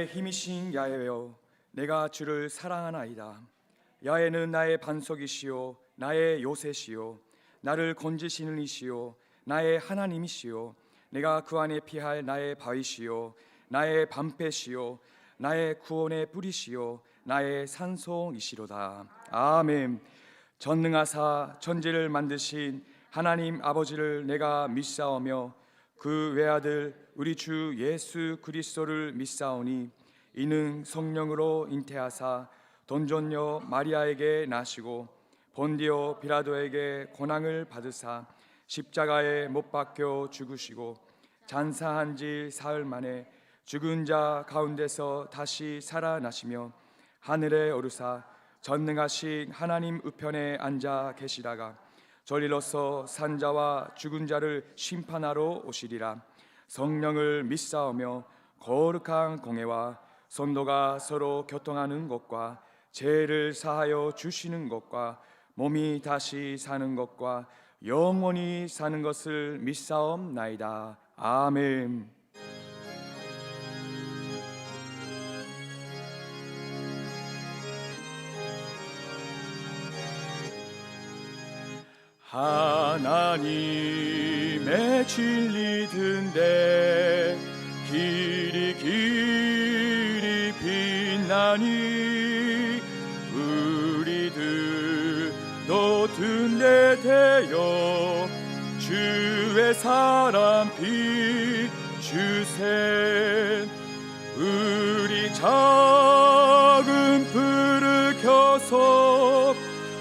힘이신 야훼여, 내가 주를 사랑하나이다. 야훼는 나의 반석이시요 나의 요새시요 나를 건지시는 이시요 나의 하나님이시요 내가 그 안에 피할 나의 바위시요 나의 방패시요 나의 구원의 뿌리시요 나의 산송이시로다. 아멘. 전능하사 천지를 만드신 하나님 아버지를 내가 믿사오며 그 외아들 우리 주 예수 그리스도를 믿사오니 이는 성령으로 잉태하사 돈존녀 마리아에게 나시고 본디오 빌라도에게 고난을 받으사 십자가에 못 박혀 죽으시고 장사한 지 사흘 만에 죽은 자 가운데서 다시 살아나시며 하늘에 오르사 전능하신 하나님 우편에 앉아 계시다가 저리로서 산자와 죽은 자를 심판하러 오시리라. 성령을 믿사오며 거룩한 공회와 성도가 서로 교통하는 것과 죄를 사하여 주시는 것과 몸이 다시 사는 것과 영원히 사는 것을 믿사옵나이다. 아멘. 하나님의 진리 든데 길이 길이 빛나니 우리들도 든데 되어 주의 사랑 비추세. 우리 작은 불을 켜서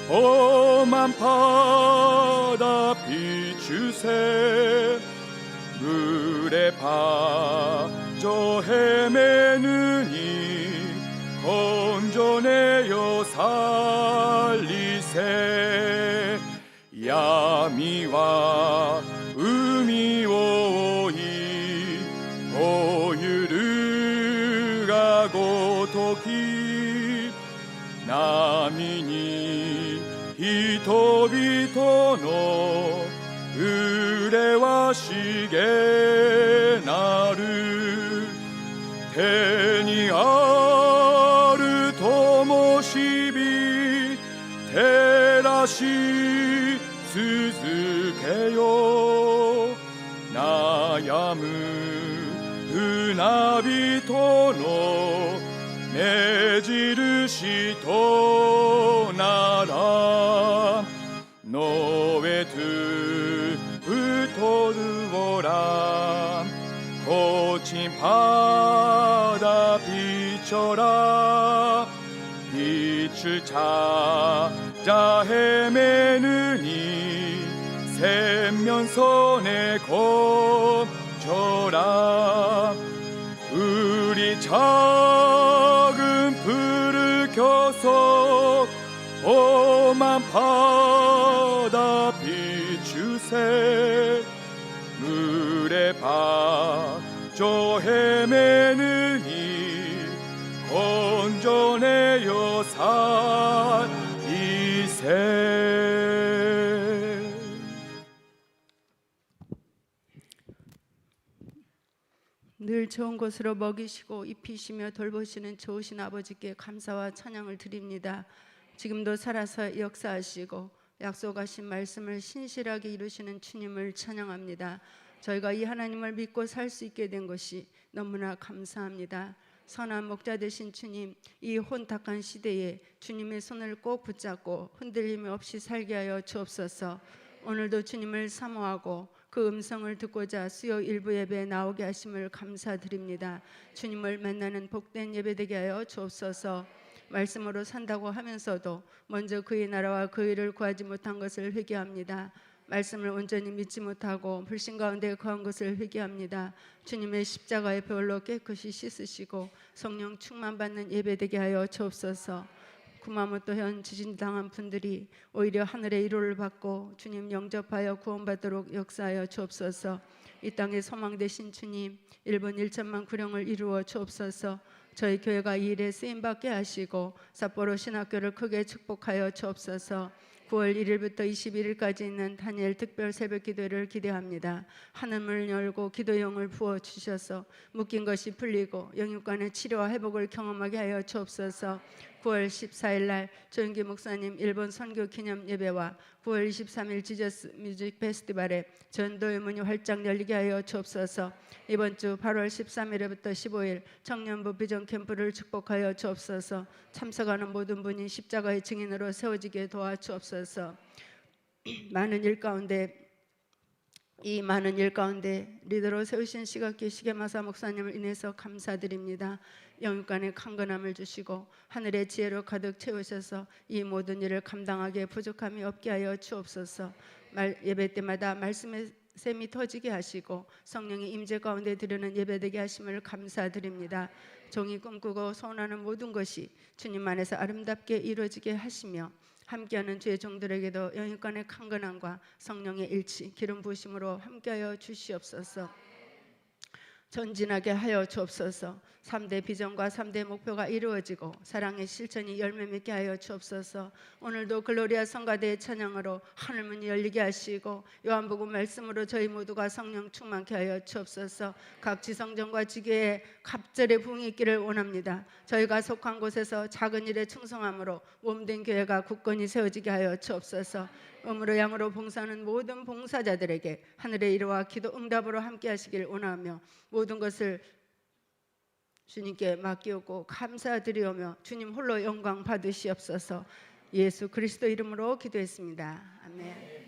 험한 바다 비추세. 물에 빠져 헤매느니 건져내어 살리세. 야미와 음이오이 보유를 가고 도기 나미니 히토비토노 의뢰와 시게 나를 테니아르 토모시비 테라시 스즈케요 나야무 은하비토노 메지르시 토나라 노웨트 부토르오라 거친 바다 비춰라. 빛을 찾아 헤매느니 샘면선에 거쳐라. 우리 작은 불을 켜서 험한 바다 비추세. 물에 빠져 헤매느니 건져내어 살리세. 늘 좋은 것으로 먹이시고 입히시며 돌보시는 좋으신 아버지께 감사와 찬양을 드립니다. 지금도 살아서 역사하시고 약속하신 말씀을 신실하게 이루시는 주님을 찬양합니다. 저희가 이 하나님을 믿고 살 수 있게 된 것이 너무나 감사합니다. 선한 목자 되신 주님, 이 혼탁한 시대에 주님의 손을 꼭 붙잡고 흔들림이 없이 살게 하여 주옵소서. 오늘도 주님을 사모하고 그 음성을 듣고자 수요 일부 예배에 나오게 하심을 감사드립니다. 주님을 만나는 복된 예배 되게 하여 주옵소서. 말씀으로 산다고 하면서도 먼저 그의 나라와 그 일을 구하지 못한 것을 회개합니다. 말씀을 온전히 믿지 못하고 불신 가운데 거한 것을 회개합니다. 주님의 십자가의 보혈로 깨끗이 씻으시고 성령 충만받는 예배되게 하여 주옵소서. 구마모토현 지진당한 분들이 오히려 하늘의 위로를 받고 주님 영접하여 구원받도록 역사하여 주옵소서. 이 땅의 소망 되신 주님, 일본 1천만 구령을 이루어 주옵소서. 저희 교회가 이 일에 쓰임받게 하시고 삿포로 신학교를 크게 축복하여 주옵소서. 9월 1일부터 21일까지 있는 다니엘 특별 새벽 기도를 기대합니다. 하늘문을 열고 기도용을 부어 주셔서 묶인 것이 풀리고 영육간의 치료와 회복을 경험하게 하여 주옵소서. 9월 14일 날 조영기 목사님 일본 선교 기념 예배와 9월 23일 지저스 뮤직 페스티벌에 전도의 문이 활짝 열리게 하여 주옵소서. 이번 주 8월 13일부터 15일 청년부 비전 캠프를 축복하여 주옵소서. 참석하는 모든 분이 십자가의 증인으로 세워지게 도와 주옵소서. 이 많은 일 가운데 리더로 세우신 시각기 시계마사 목사님을 인해서 감사드립니다. 영육간의 강건함을 주시고 하늘의 지혜로 가득 채우셔서 이 모든 일을 감당하기에 부족함이 없게 하여 주옵소서. 예배 때마다 말씀의 샘이 터지게 하시고 성령의 임재 가운데 드리는 예배되게 하심을 감사드립니다. 종이 꿈꾸고 소원하는 모든 것이 주님 안에서 아름답게 이루어지게 하시며 함께하는 주의 종들에게도 영육간의 강건함과 성령의 일치, 기름 부으심으로 함께하여 주시옵소서. 전진하게 하여 주옵소서. 3대 비전과 3대 목표가 이루어지고 사랑의 실천이 열매 맺게 하여 주옵소서. 오늘도 글로리아 성가대의 찬양으로 하늘문이 열리게 하시고 요한복음 말씀으로 저희 모두가 성령 충만케 하여 주옵소서. 각 지성전과 지교에 갑절의 부흥이 있기를 원합니다. 저희가 속한 곳에서 작은 일에 충성함으로 몸된 교회가 굳건히 세워지게 하여 주옵소서. 음으로 양으로 봉사하는 모든 봉사자들에게 하늘의 이루와 기도 응답으로 함께 하시길 원하며 모든 것을 주님께 맡기고 감사드리오며 주님 홀로 영광 받으시옵소서. 예수 그리스도 이름으로 기도했습니다. 아멘.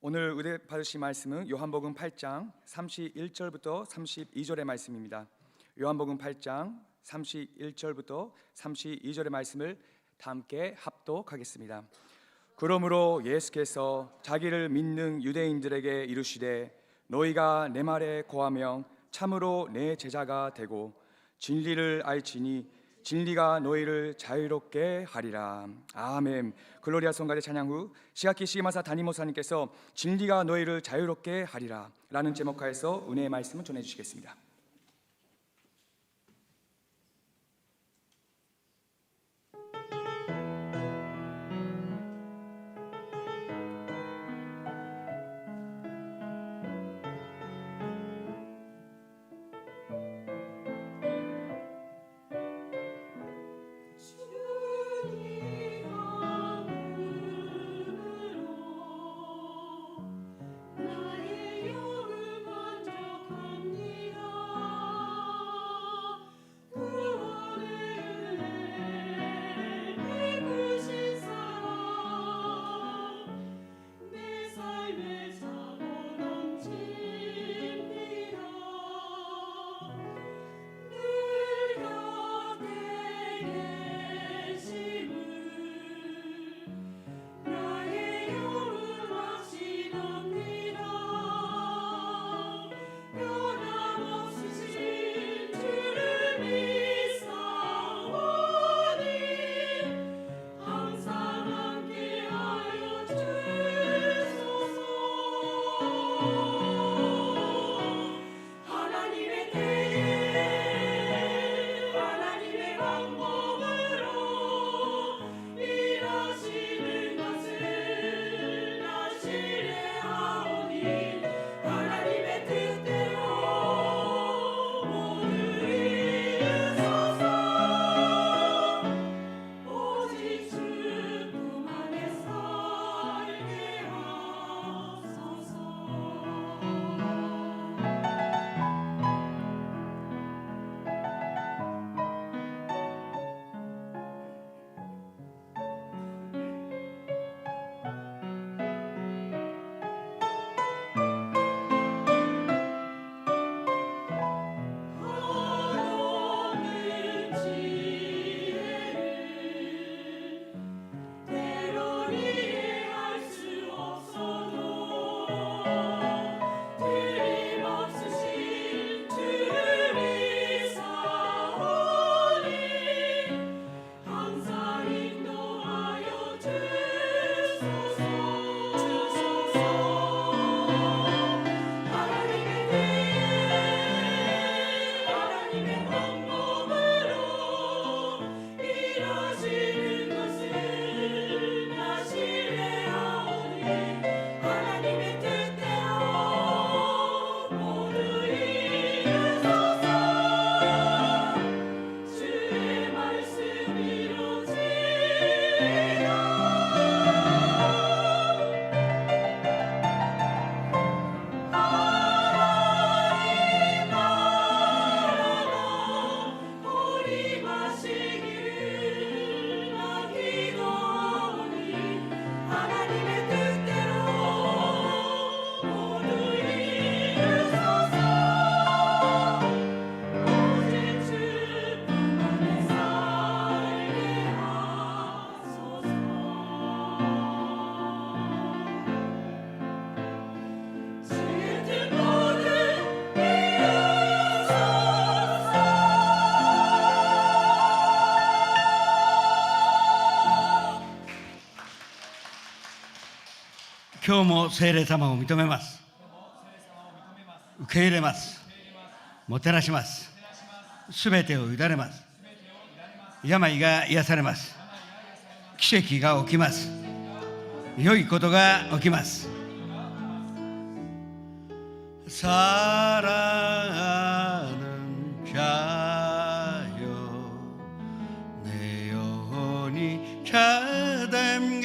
오늘 은혜 받으실 말씀은 요한복음 8장 31절부터 32절의 말씀입니다. 요한복음 8장 31절부터 32절의 말씀을 다 함께 합독하겠습니다. 그러므로 예수께서 자기를 믿는 유대인들에게 이르시되 너희가 내 말에 거하며 참으로 내 제자가 되고 진리를 알지니 진리가 너희를 자유롭게 하리라. 아멘. 글로리아 성가대 찬양 후 시각기 시마사 담임 목사님께서 진리가 너희를 자유롭게 하리라 라는 제목하에서 은혜의 말씀을 전해주시겠습니다. 나의 영을 만족합니다. 今日も聖霊様を認めます。受け入れます。もてなします。すべてを委ねます。病が癒されます。奇跡が起きます。良いことが起きます。사랑하는 자여 내 영혼이 자됨같이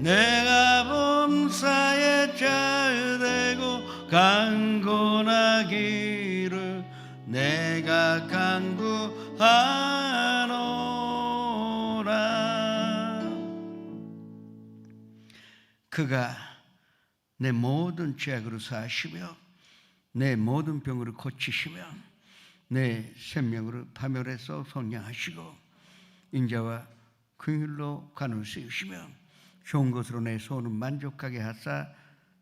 내가 범사에 잘되고 강건하기를 내가 간구하노라. 그가 내 모든 죄악으로 사하시며 내 모든 병으로 고치시며 내 생명으로 파멸해서 속량하시고 인자와 긍휼로 간을 세우시며 좋은 것으로 내 소원을 만족하게 하사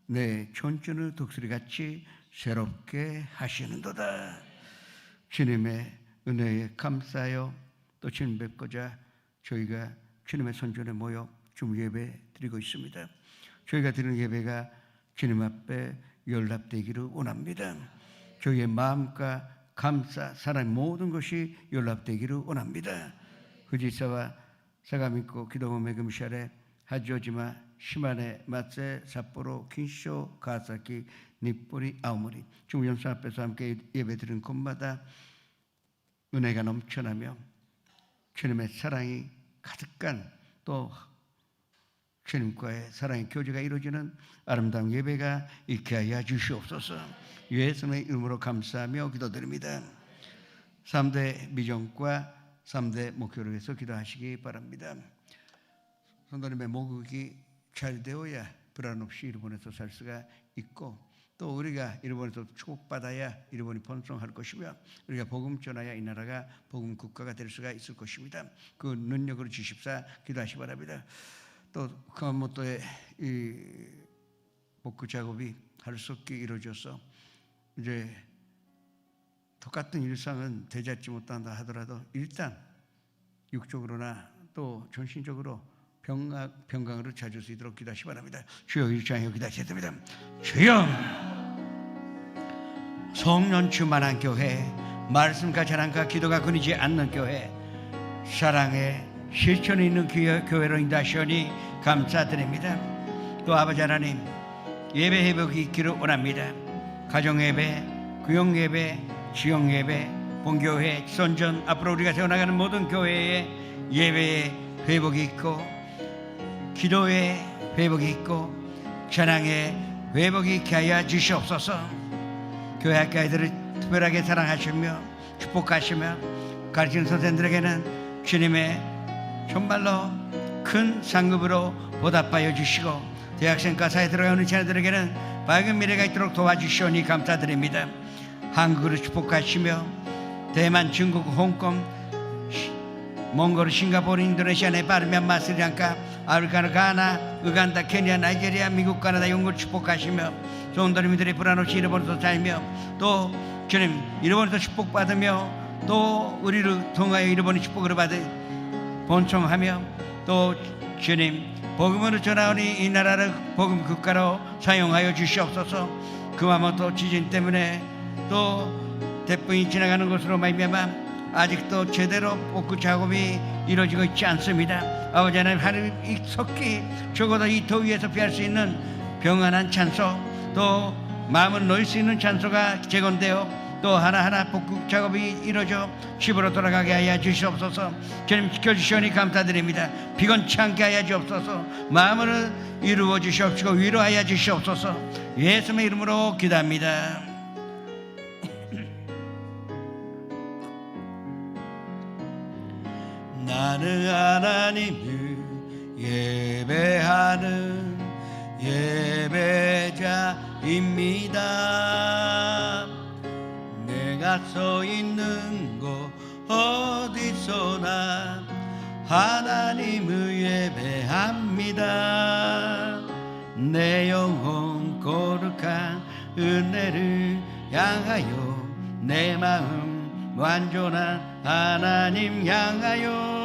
내 존전을 독수리같이 새롭게 하시는도다. 주님의 은혜에 감사하여 또 주님 뵙고자 저희가 주님의 손전에 모여 주님 예배 드리고 있습니다. 저희가 드리는 예배가 주님 앞에 연락되기를 원합니다. 저희의 마음과 감사, 사랑 모든 것이 연락되기를 원합니다. 후지사와 사가미코 기도모메 금시아레 하지오지마 시마네 마세 삿포로 긴쇼 가사키 니뽀리 아오모리 주님 영상 앞에서 함께 예배드리는 곳마다 은혜가 넘쳐나며 주님의 사랑이 가득한 또 주님과의 사랑의 교제가 이루어지는 아름다운 예배가 있게 하여 주시옵소서. 예수님의 이름으로 감사하며 기도드립니다. 3대 미정과 3대 목표를 위해서 기도하시기 바랍니다. 성도님의 목욕이 잘 되어야 불안 없이 일본에서 살 수가 있고 또 우리가 일본에서 축복받아야 일본이 번성할 것이며 우리가 복음 전하야 이 나라가 복음 국가가 될 수가 있을 것입니다. 그 능력으로 주십사 기도하시기 바랍니다. 또 구마모토의 이 복구 작업이 할 수 없게 이루어져서 이제 똑같은 일상은 되찾지 못한다 하더라도 일단 육적으로나 또 정신적으로 평강으로 찾을 수 있도록 기도하시기 바랍니다. 주여 일장에 기도하셔야 됩니다. 주여 성령 충만한 교회, 말씀과 자랑과 기도가 끊이지 않는 교회, 사랑의 실천이 있는 교회로 인도하시오니 감사드립니다. 또 아버지 하나님 예배 회복이 있기를 원합니다. 가정예배, 구역예배, 지역예배, 본교회, 선전 앞으로 우리가 세워나가는 모든 교회에 예배의 회복이 있고 기도의 회복이 있고 찬양의 회복이 있게 하여 주시옵소서. 교회 학교아이들을 특별하게 사랑하시며 축복하시며 가르치는 선생님들에게는 주님의 정말로 큰 상급으로 보답하여 주시고 대학생 과사에 들어가는 자녀들에게는 밝은 미래가 있도록 도와주시오니 감사드립니다. 한국을 축복하시며 대만, 중국, 홍콩, 몽골, 싱가포르, 인도네시아, 네팔, 미얀마, 스리랑카, 아프리카, 가나, 우간다, 케냐, 나이지리아, 미국, 가나다, 영국을 축복하시며 성도님들이 불안 없이 일본에서 살며 또 주님 일본에서 축복받으며 또 우리를 통하여 일본의 축복을 받을 본청하며 또 주님 복음으로 전하오니 이 나라를 복음 국가로 사용하여 주시옵소서. 그와모또 지진 때문에 또 태풍이 지나가는 곳으로 말미암아 아직도 제대로 복구 작업이 이루어지고 있지 않습니다. 아버지 하나님, 하나님 속히 적어도 이 더위에서 피할 수 있는 평안한 찬소, 또 마음을 놓을 수 있는 찬소가 제공되어 또 하나하나 복구 작업이 이루어져 집으로 돌아가게 하여 주시옵소서. 주님 지켜주시오니 감사드립니다. 피곤치 않게 하여 주옵소서. 마음을 이루어 주시옵시고 위로하여 주시옵소서. 예수님의 이름으로 기도합니다. 나는 하나님을 예배하는 예배자입니다. 내가 서 있는 곳 어디서나 하나님을 예배합니다. 내 영혼 거룩한 은혜를 향하여 내 마음 완전한 하나님 향하여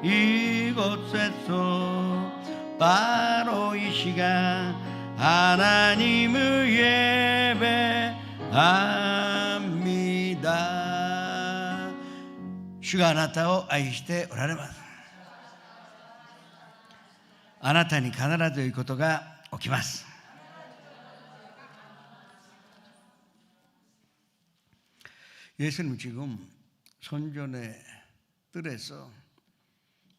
이곳에서 바로 이 시간 하나님을 예배합니다. 주가あなたを愛しておられます。あなたに必ずいいことが起きます。예수님 지금 선전의 뜰에서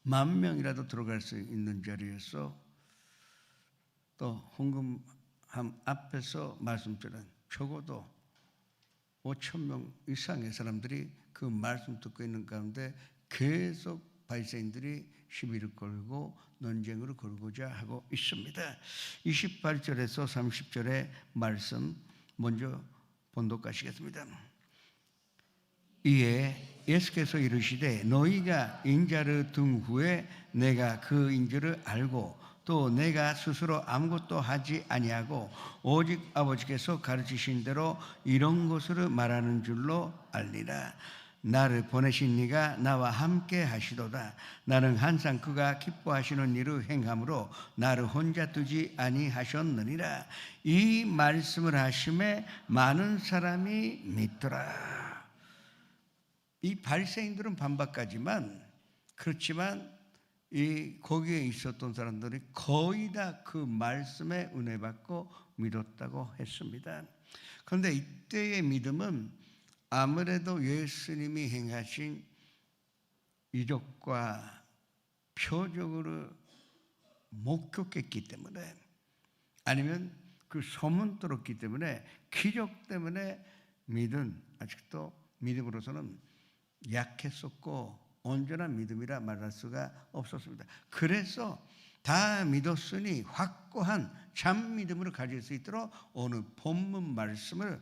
10,000명이라도 들어갈 수 있는 자리에서 또 헌금함 앞에서 말씀드린 적어도 5,000명 이상의 사람들이 그 말씀 듣고 있는 가운데 계속 바리새인들이 시비를 걸고 논쟁을 걸고자 하고 있습니다. 28절에서 30절의 말씀 먼저 본독하시겠습니다. 이에 예수께서 이르시되 너희가 인자를 둔 후에 내가 그 인줄을 알고 또 내가 스스로 아무것도 하지 아니하고 오직 아버지께서 가르치신 대로 이런 것을 말하는 줄로 알리라. 나를 보내신 이가 나와 함께 하시도다. 나는 항상 그가 기뻐하시는 일을 행함으로 나를 혼자 두지 아니하셨느니라. 이 말씀을 하심에 많은 사람이 믿더라. 이 바리새인들은 반박하지만 그렇지만 이 거기에 있었던 사람들이 거의 다 그 말씀에 은혜 받고 믿었다고 했습니다. 그런데 이때의 믿음은 아무래도 예수님이 행하신 이적과 표적으로 목격했기 때문에 아니면 그 소문 들었기 때문에 기적 때문에 믿은 아직도 믿음으로서는 약했었고 온전한 믿음이라 말할 수가 없었습니다. 그래서 다 믿었으니 확고한 참 믿음을 가질 수 있도록 오늘 본문 말씀을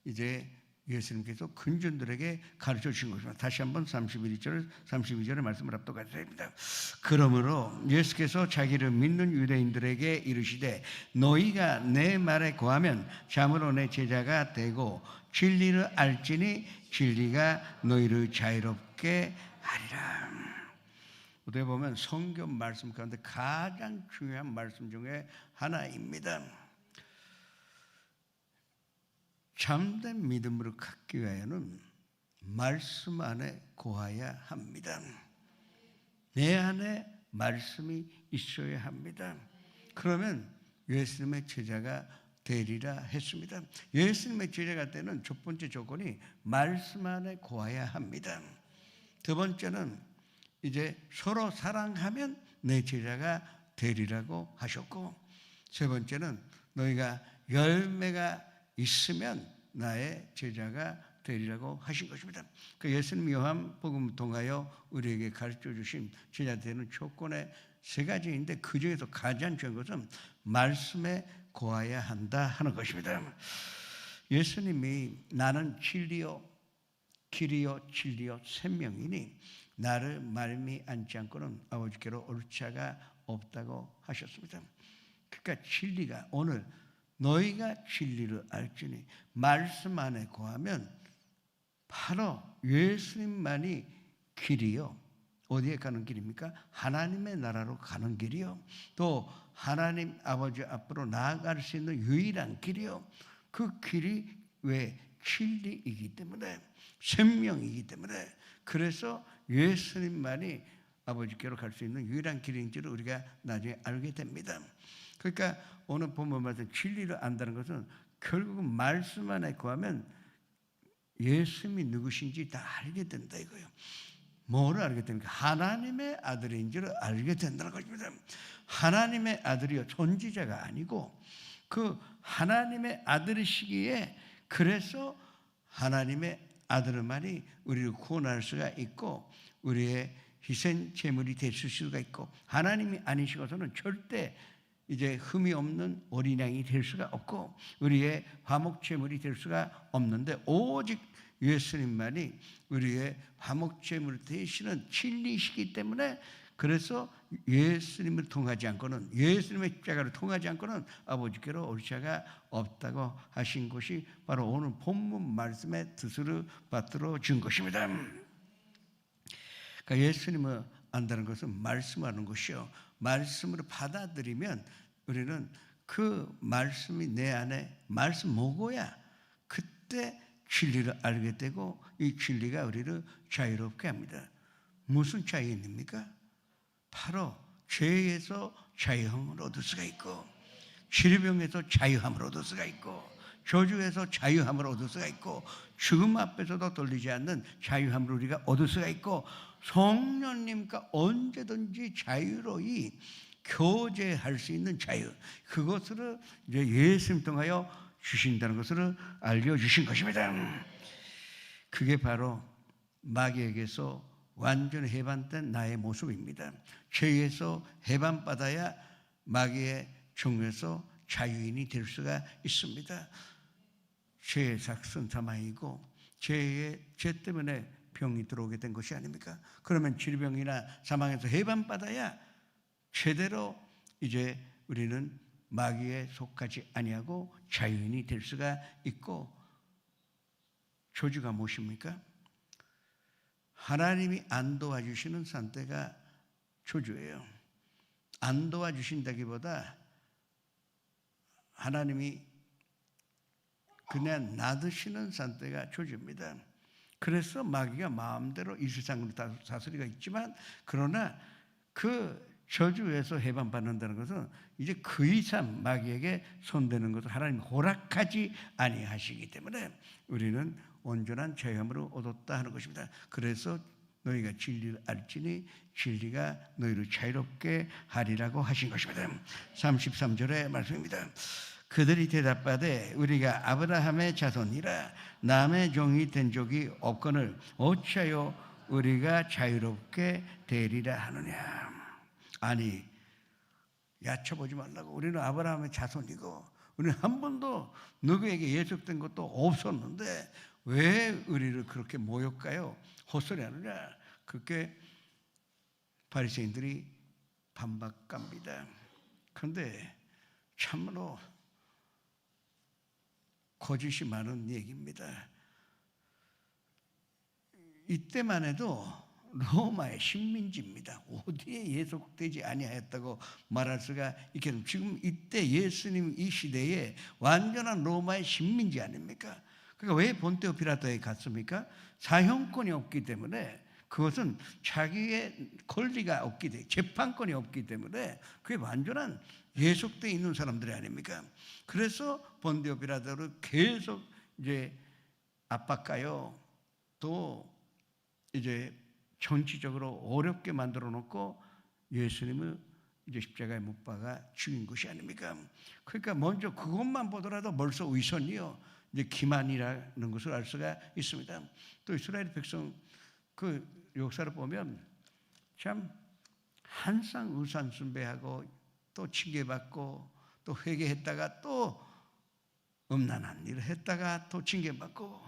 이제 예수님께서 근전들에게 가르쳐 주신 것입니다. 다시 한번 32절의 말씀을 합독하셔야 됩니다. 그러므로 예수께서 자기를 믿는 유대인들에게 이르시되 너희가 내 말에 거하면 참으로 내 제자가 되고 진리를 알지니 진리가 너희를 자유롭게 하리라. 어떻게 보면 성경 말씀 가운데 가장 중요한 말씀 중에 하나입니다. 참된 믿음으로 갖기 위하여는 말씀 안에 거해야 합니다. 내 안에 말씀이 있어야 합니다. 그러면 예수님의 제자가 되리라 했습니다. 예수님의 제자가 되는 첫 번째 조건이 말씀 안에 거해야 합니다. 두 번째는 이제 서로 사랑하면 내 제자가 되리라고 하셨고, 세 번째는 너희가 열매가 있으면 나의 제자가 되리라고 하신 것입니다. 그 예수님 요한복음 통하여 우리에게 가르쳐 주신 제자 되는 조건의 세 가지인데 그 중에서 가장 중요한 것은 말씀에 거해야 한다 하는 것입니다. 예수님이 나는 진리요 길이요 진리요 생명이니 나를 말미 앉지 않고는 아버지께로 올 자가 없다고 하셨습니다. 그러니까 진리가 오늘 너희가 진리를 알지니 말씀 안에 거하면 바로 예수님만이 길이요 어디에 가는 길입니까? 하나님의 나라로 가는 길이요. 또 하나님 아버지 앞으로 나아갈 수 있는 유일한 길이요. 그 길이 왜 진리이기 때문에, 생명이기 때문에, 그래서 예수님만이 아버지께로 갈 수 있는 유일한 길인 줄 우리가 나중에 알게 됩니다. 그러니까 오늘 본문 말씀 진리를 안다는 것은 결국은 말씀 안에 구하면 예수님이 누구신지 다 알게 된다 이거예요. 뭐를 알게 됩니까? 하나님의 아들인 줄 알게 된다는 것입니다. 하나님의 아들이요, 존재자가 아니고 그 하나님의 아들이시기에, 그래서 하나님의 아들만이 우리를 구원할 수가 있고 우리의 희생 제물이 될 수가 있고, 하나님이 아니시고서는 절대 이제 흠이 없는 어린 양이 될 수가 없고 우리의 화목 제물이 될 수가 없는데, 오직 예수님만이 우리의 화목 제물 되시는 진리이시기 때문에, 그래서 예수님을 통하지 않고는, 예수님의 십자가를 통하지 않고는 아버지께로 올 자가 없다고 하신 것이 바로 오늘 본문 말씀의 뜻을 받들어 준 것입니다. 그러니까 예수님을 안다는 것은 말씀하는 것이요, 말씀으로 받아들이면 우리는 그 말씀이 내 안에 말씀 먹어야 그때 진리를 알게 되고 이 진리가 우리를 자유롭게 합니다. 무슨 자유입니까? 바로 죄에서 자유함을 얻을 수가 있고, 질병에서 자유함을 얻을 수가 있고, 저주에서 자유함을 얻을 수가 있고, 죽음 앞에서도 떨리지 않는 자유함을 우리가 얻을 수가 있고, 성령님과 언제든지 자유로이 교제할 수 있는 자유, 그것을 이제 예수님 통하여 주신다는 것을 알려주신 것입니다. 그게 바로 마귀에게서 완전히 해방된 나의 모습입니다. 죄에서 해방받아야 마귀의 종에서 자유인이 될 수가 있습니다. 죄의 삭은 사망이고 죄 때문에 병이 들어오게 된 것이 아닙니까? 그러면 질병이나 사망에서 해방받아야 제대로 이제 우리는 마귀에 속하지 아니하고 자유인이 될 수가 있고, 저주가 무엇입니까? 하나님이 안 도와주시는 상태가 저주예요. 안 도와주신다기보다 하나님이 그냥 놔두시는 상태가 저주입니다. 그래서 마귀가 마음대로 이 세상을 다스리가 있지만, 그러나 그 저주에서 해방받는다는 것은 이제 그 이상 마귀에게 손대는 것을 하나님 허락하지 아니하시기 때문에 우리는 온전한 자유함으로 얻었다 하는 것입니다. 그래서 너희가 진리를 알지니 진리가 너희를 자유롭게 하리라고 하신 것입니다. 33절의 말씀입니다. 그들이 대답하되 우리가 아브라함의 자손이라 남의 종이 된 적이 없거늘 어찌하여 우리가 자유롭게 되리라 하느냐. 아니, 야쳐보지 말라고. 우리는 아브라함의 자손이고 우리는 한 번도 누구에게 예속된 것도 없었는데 왜 우리를 그렇게 모욕하여 헛소리하느냐. 그렇게 바리새인들이 반박합니다. 그런데 참으로 거짓이 많은 얘기입니다. 이때만 해도 로마의 식민지입니다. 어디에 예속되지 아니하였다고 말할 수가 있겠습니까? 지금 이때 예수님 이 시대에 완전한 로마의 식민지 아닙니까? 그러니까 왜 본데오 피라토에 갔습니까? 사형권이 없기 때문에, 그것은 자기의 권리가 없기 때문에, 재판권이 없기 때문에 그게 완전한 예속되어 있는 사람들이 아닙니까? 그래서 본데오 피라토를 계속 이제 압박하여 또 이제 정치적으로 어렵게 만들어 놓고 예수님을 이제 십자가에 못 박아 죽인 것이 아닙니까? 그러니까 먼저 그것만 보더라도 벌써 위선이요, 이제 기만이라는 것을 알 수가 있습니다. 또 이스라엘 백성 그 역사를 보면 참 항상 우상 숭배하고 또 징계받고 또 회개했다가 또 음란한 일을 했다가 또 징계받고,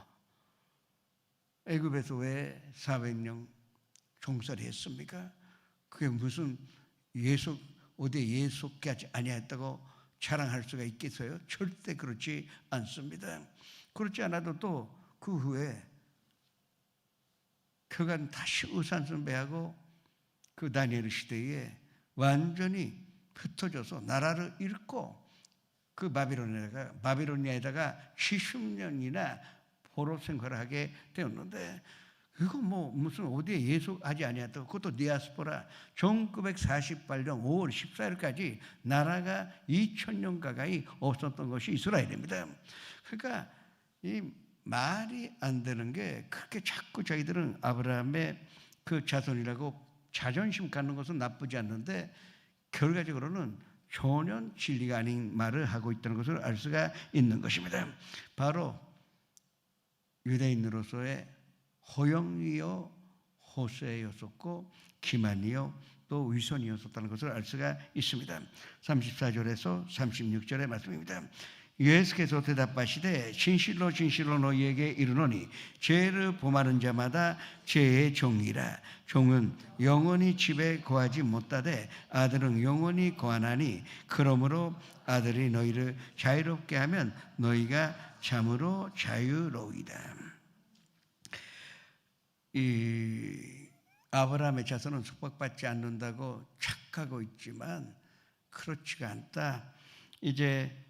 애굽에서 왜 400년 종살이 했습니까? 그게 무슨 어디에 예속하지 아니했다고 자랑할 수가 있겠어요? 절대 그렇지 않습니다. 그렇지 않아도 또 그 후에 그간 다시 우상 숭배하고 그 다니엘 시대에 완전히 흩어져서 나라를 잃고 그 바빌로니아에다가 70년이나 포로 생활을 하게 되었는데, 이거 뭐 무슨 어디에 예속하지 아니었다고, 그것도 디아스포라 1948년 5월 14일까지 나라가 2000년 가까이 없었던 것이 이스라엘입니다. 그러니까 이 말이 안 되는 게, 그렇게 자꾸 자기들은 아브라함의 그 자손이라고 자존심 갖는 것은 나쁘지 않는데 결과적으로는 전혀 진리가 아닌 말을 하고 있다는 것을 알 수가 있는 것입니다. 바로 유대인으로서의 호영이요 호세였었고 기만이요 또 위선이었었다는 것을 알 수가 있습니다. 34절에서 36절의 말씀입니다. 예수께서 대답하시되 진실로 진실로 너희에게 이르노니 죄를 범하는 자마다 죄의 종이라. 종은 영원히 집에 거하지 못하되 아들은 영원히 거하나니 그러므로 아들이 너희를 자유롭게 하면 너희가 참으로 자유로우이다. 이 아브라함의 자손은 축복받지 않는다고 착하고 있지만 그렇지가 않다. 이제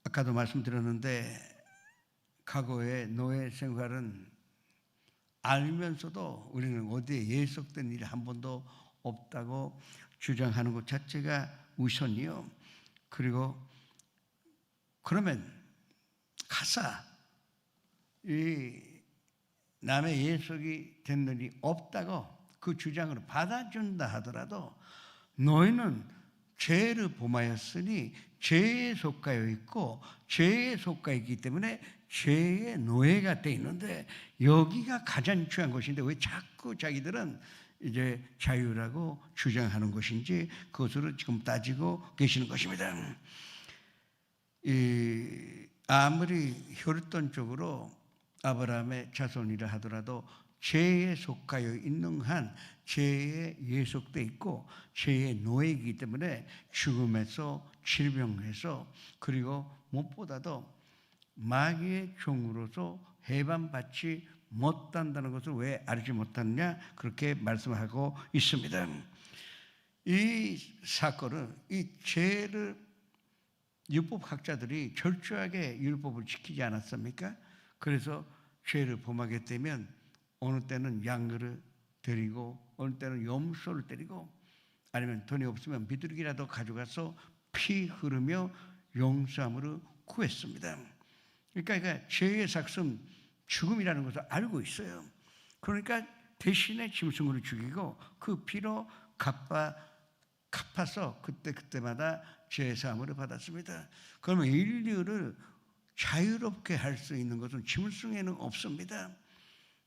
아까도 말씀드렸는데 과거의 노예 생활은 알면서도 우리는 어디에 예속된 일이 한 번도 없다고 주장하는 것 자체가 우선이요. 그리고 그러면 가사 이 남의 예속이 된 일이 없다고 그 주장을 받아준다 하더라도 너희는 죄를 범하였으니 죄에 속하여 있고 죄에 속하여 있기 때문에 죄의 노예가 되어 있는데 여기가 가장 중요한 것인데 왜 자꾸 자기들은 이제 자유라고 주장하는 것인지 그것으로 지금 따지고 계시는 것입니다. 아무리 혈통적으로 아브라함의 자손이라 하더라도 죄에 속하여 있는 한 죄에 예속돼 있고 죄의 노예이기 때문에 죽음에서 질병에서 그리고 무엇보다도 마귀의 종으로서 해방받지 못한다는 것을 왜 알지 못하느냐 그렇게 말씀하고 있습니다. 이 사건은 이 죄를 율법학자들이 철저하게 율법을 지키지 않았습니까? 그래서 죄를 범하게 되면 어느 때는 양을 드리고 어느 때는 염소를 때리고 아니면 돈이 없으면 비둘기라도 가져가서 피 흐르며 용서함으로 구했습니다. 그러니까 죄의 삭은 죽음이라는 것을 알고 있어요. 그러니까 대신에 짐승으로 죽이고 그 피로 갚아서 그때마다 죄 사함을 받았습니다. 그러면 인류를 자유롭게 할 수 있는 것은 짐승에는 없습니다.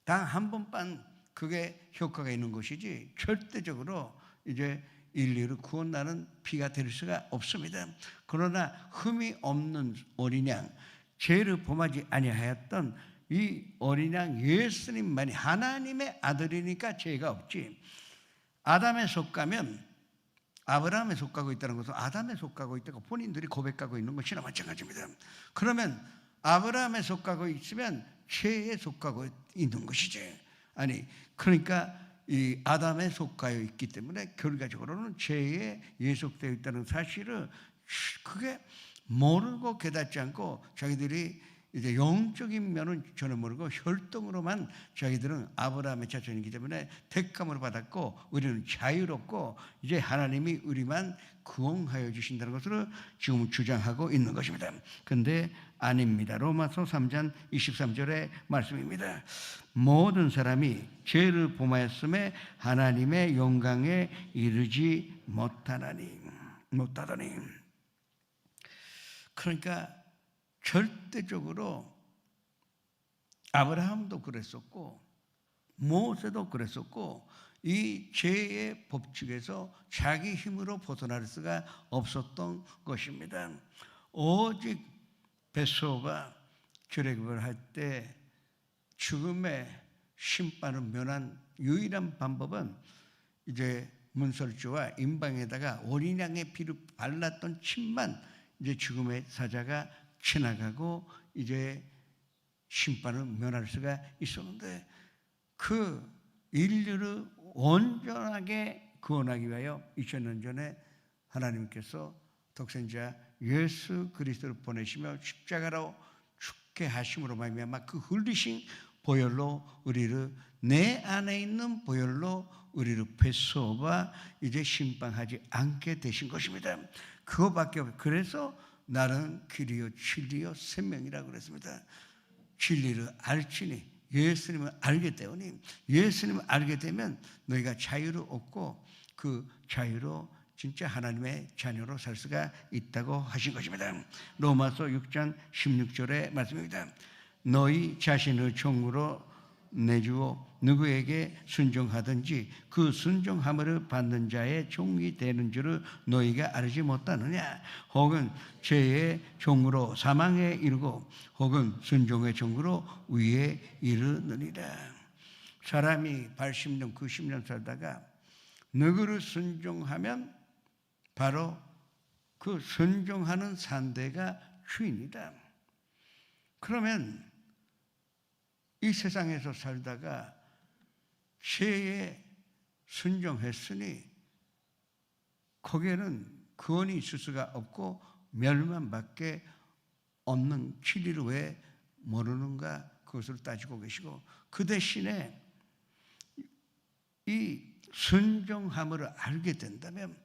단 한 번만 그게 효과가 있는 것이지 절대적으로 이제 인류를 구원하는 피가 될 수가 없습니다. 그러나 흠이 없는 어린 양, 죄를 범하지 아니하였던 이 어린 양 예수님만이 하나님의 아들이니까 죄가 없지. 아담에 속하면 아브라함에 속하고 있다는 것은 아담에 속하고 있다고 본인들이 고백하고 있는 것이나 마찬가지입니다. 그러면 아브라함에 속하고 있으면 죄에 속하고 있는 것이지. 아니 그러니까 이 아담에 속하여 있기 때문에 결과적으로는 죄에 예속되어 있다는 사실을 그게 모르고 깨닫지 않고 자기들이 이제 영적인 면은 전혀 모르고 혈통으로만 자기들은 아브라함의 자손이기 때문에 택함을 받았고 우리는 자유롭고 이제 하나님이 우리만 구원하여 주신다는 것으로 지금 주장하고 있는 것입니다. 그런데 아닙니다. 로마서 3장 23절의 말씀입니다. 모든 사람이 죄를 범하였음에 하나님의 영광에 이르지 못하더니 그러니까 절대적으로 아브라함도 그랬었고 모세도 그랬었고 이 죄의 법칙에서 자기 힘으로 벗어날 수가 없었던 것입니다. 오직 벳소가 출애굽을 할 때 죽음의 심판을 면한 유일한 방법은 이제 문설주와 임방에다가 어린 양의 피를 발랐던 침만 이제 죽음의 사자가 지나가고 이제 심판을 면할 수가 있었는데 그 인류를 온전하게 구원하기 위하여 2000년 전에 하나님께서 독생자 예수 그리스도를 보내시며 십자가로 죽게 하심으로 말미암아 그 흘리신 보혈로 우리를 내 안에 있는 보혈로 우리를 배수와 이제 심판하지 않게 되신 것입니다. 그거밖에 없어요. 그래서 나는 길이요 진리요 생명이라고 그랬습니다. 진리를 알지니 예수님을 알게 되오니 예수님을 알게 되면 너희가 자유를 얻고 그 자유로 진짜 하나님의 자녀로 살 수가 있다고 하신 것입니다. 로마서 6장 16절의 말씀입니다. 너희 자신을 종으로 내주어 누구에게 순종하든지 그 순종함을 받는 자의 종이 되는 줄을 너희가 알지 못하느냐. 혹은 죄의 종으로 사망에 이르고 혹은 순종의 종으로 위에 이르느니라. 사람이 80년 90년 살다가 누구를 순종하면 바로 그 순종하는 산대가 주인이다. 그러면 이 세상에서 살다가 죄에 순종했으니 거기에는 구원이 있을 수가 없고 멸망밖에 없는 진리를 왜 모르는가 그것을 따지고 계시고 그 대신에 이 순종함을 알게 된다면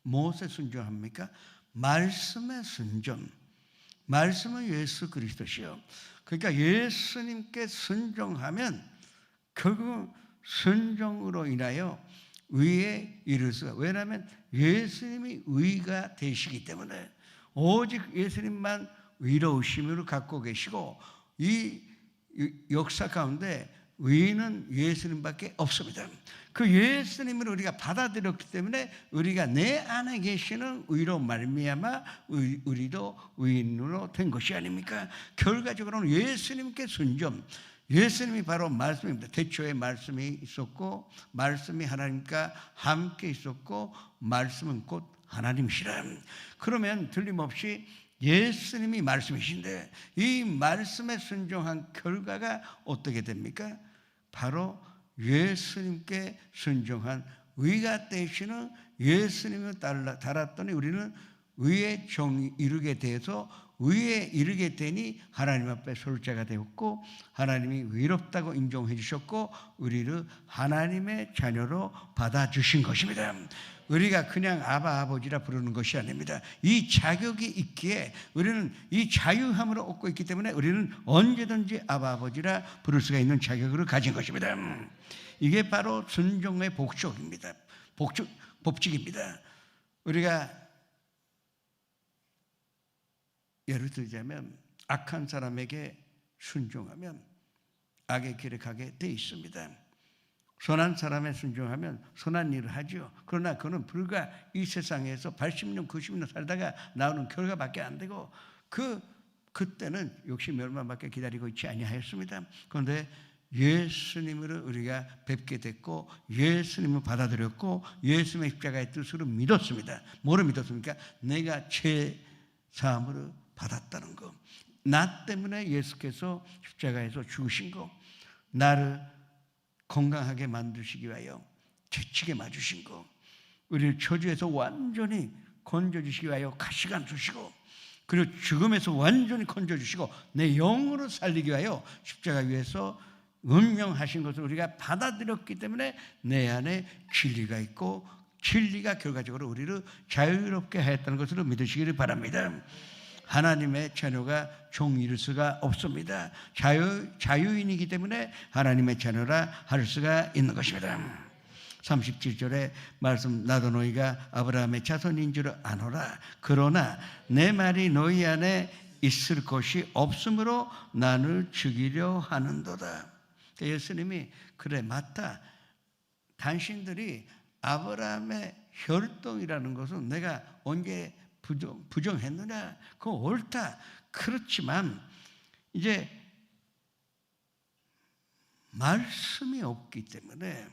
무엇에 순종합니까? 말씀의 순종. 말씀은 예수 그리스도시요. 그러니까 예수님께 순종하면 결국 순종으로 인하여 의에 이를 수가. 왜냐하면 예수님이 의가 되시기 때문에 오직 예수님만 의로우심을 갖고 계시고 이 역사 가운데 의인은 예수님밖에 없습니다. 그 예수님을 우리가 받아들였기 때문에 우리가 내 안에 계시는 의로 말미암아 우리도 의인으로 된 것이 아닙니까? 결과적으로는 예수님께 순종. 예수님이 바로 말씀입니다. 태초에 말씀이 있었고 말씀이 하나님과 함께 있었고 말씀은 곧 하나님이시라. 그러면 틀림없이 예수님이 말씀이신데 이 말씀에 순종한 결과가 어떻게 됩니까? 바로 예수님께 순종한 의가 되시는 예수님을 따랐더니 우리는 의의 종이 이르게 돼서 의에 이르게 되니 하나님 앞에 솔자가 되었고 하나님이 의롭다고 인정해 주셨고 우리를 하나님의 자녀로 받아주신 것입니다. 우리가 그냥 아바 아버지라 부르는 것이 아닙니다. 이 자격이 있기에 우리는 이 자유함을 얻고 있기 때문에 우리는 언제든지 아바 아버지라 부를 수가 있는 자격을 가진 것입니다. 이게 바로 순종의 복적입니다. 법칙입니다. 우리가 예를 들자면 악한 사람에게 순종하면 악의 길에 가게 돼 있습니다. 선한 사람에 순종하면 선한 일을 하죠. 그러나 그는 불과 이 세상에서 80년 90년 살다가 나오는 결과밖에 안 되고 그때는 역시 멸망밖에 기다리고 있지 아니하였습니다. 그런데 예수님을 우리가 뵙게 됐고 예수님을 받아들였고 예수님의 십자가의 뜻으로 믿었습니다. 뭐를 믿었습니까? 내가 죄 사함을 받았다는 거. 나 때문에 예수께서 십자가에서 죽으신 거. 나를 건강하게 만드시기 위하여 채찍에 맞으신 거. 우리를 저주에서 완전히 건져주시기 위하여 가시관 주시고 그리고 죽음에서 완전히 건져주시고 내 영으로 살리기 위하여 십자가 위에서 운명하신 것을 우리가 받아들였기 때문에 내 안에 진리가 있고 진리가 결과적으로 우리를 자유롭게 하였다는 것을 믿으시기를 바랍니다. 하나님의 자녀가 종이 될 수가 없습니다. 자유인이기 때문에 하나님의 자녀라 할 수가 있는 것입니다. 37절의 말씀 나도 너희가 아브라함의 자손인 줄 아노라. 그러나 내 말이 너희 안에 있을 것이 없으므로 나를 죽이려 하는도다. 예수님이 그래 맞다. 당신들이 아브라함의 혈통이라는 것은 내가 언제 부정했느냐? 그건 옳다. 그렇지만 이제 말씀이 없기 때문에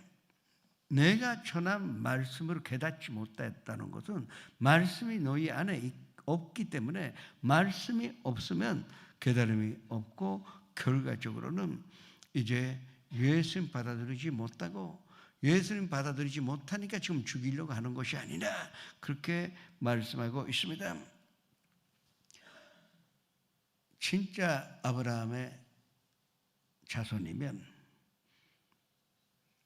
내가 전한 말씀을 깨닫지 못했다는 것은 말씀이 너희 안에 없기 때문에 말씀이 없으면 깨달음이 없고 결과적으로는 이제 예수님 받아들이지 못하고 예수님 받아들이지 못하니까 지금 죽이려고 하는 것이 아니라 그렇게 말씀하고 있습니다. 진짜 아브라함의 자손이면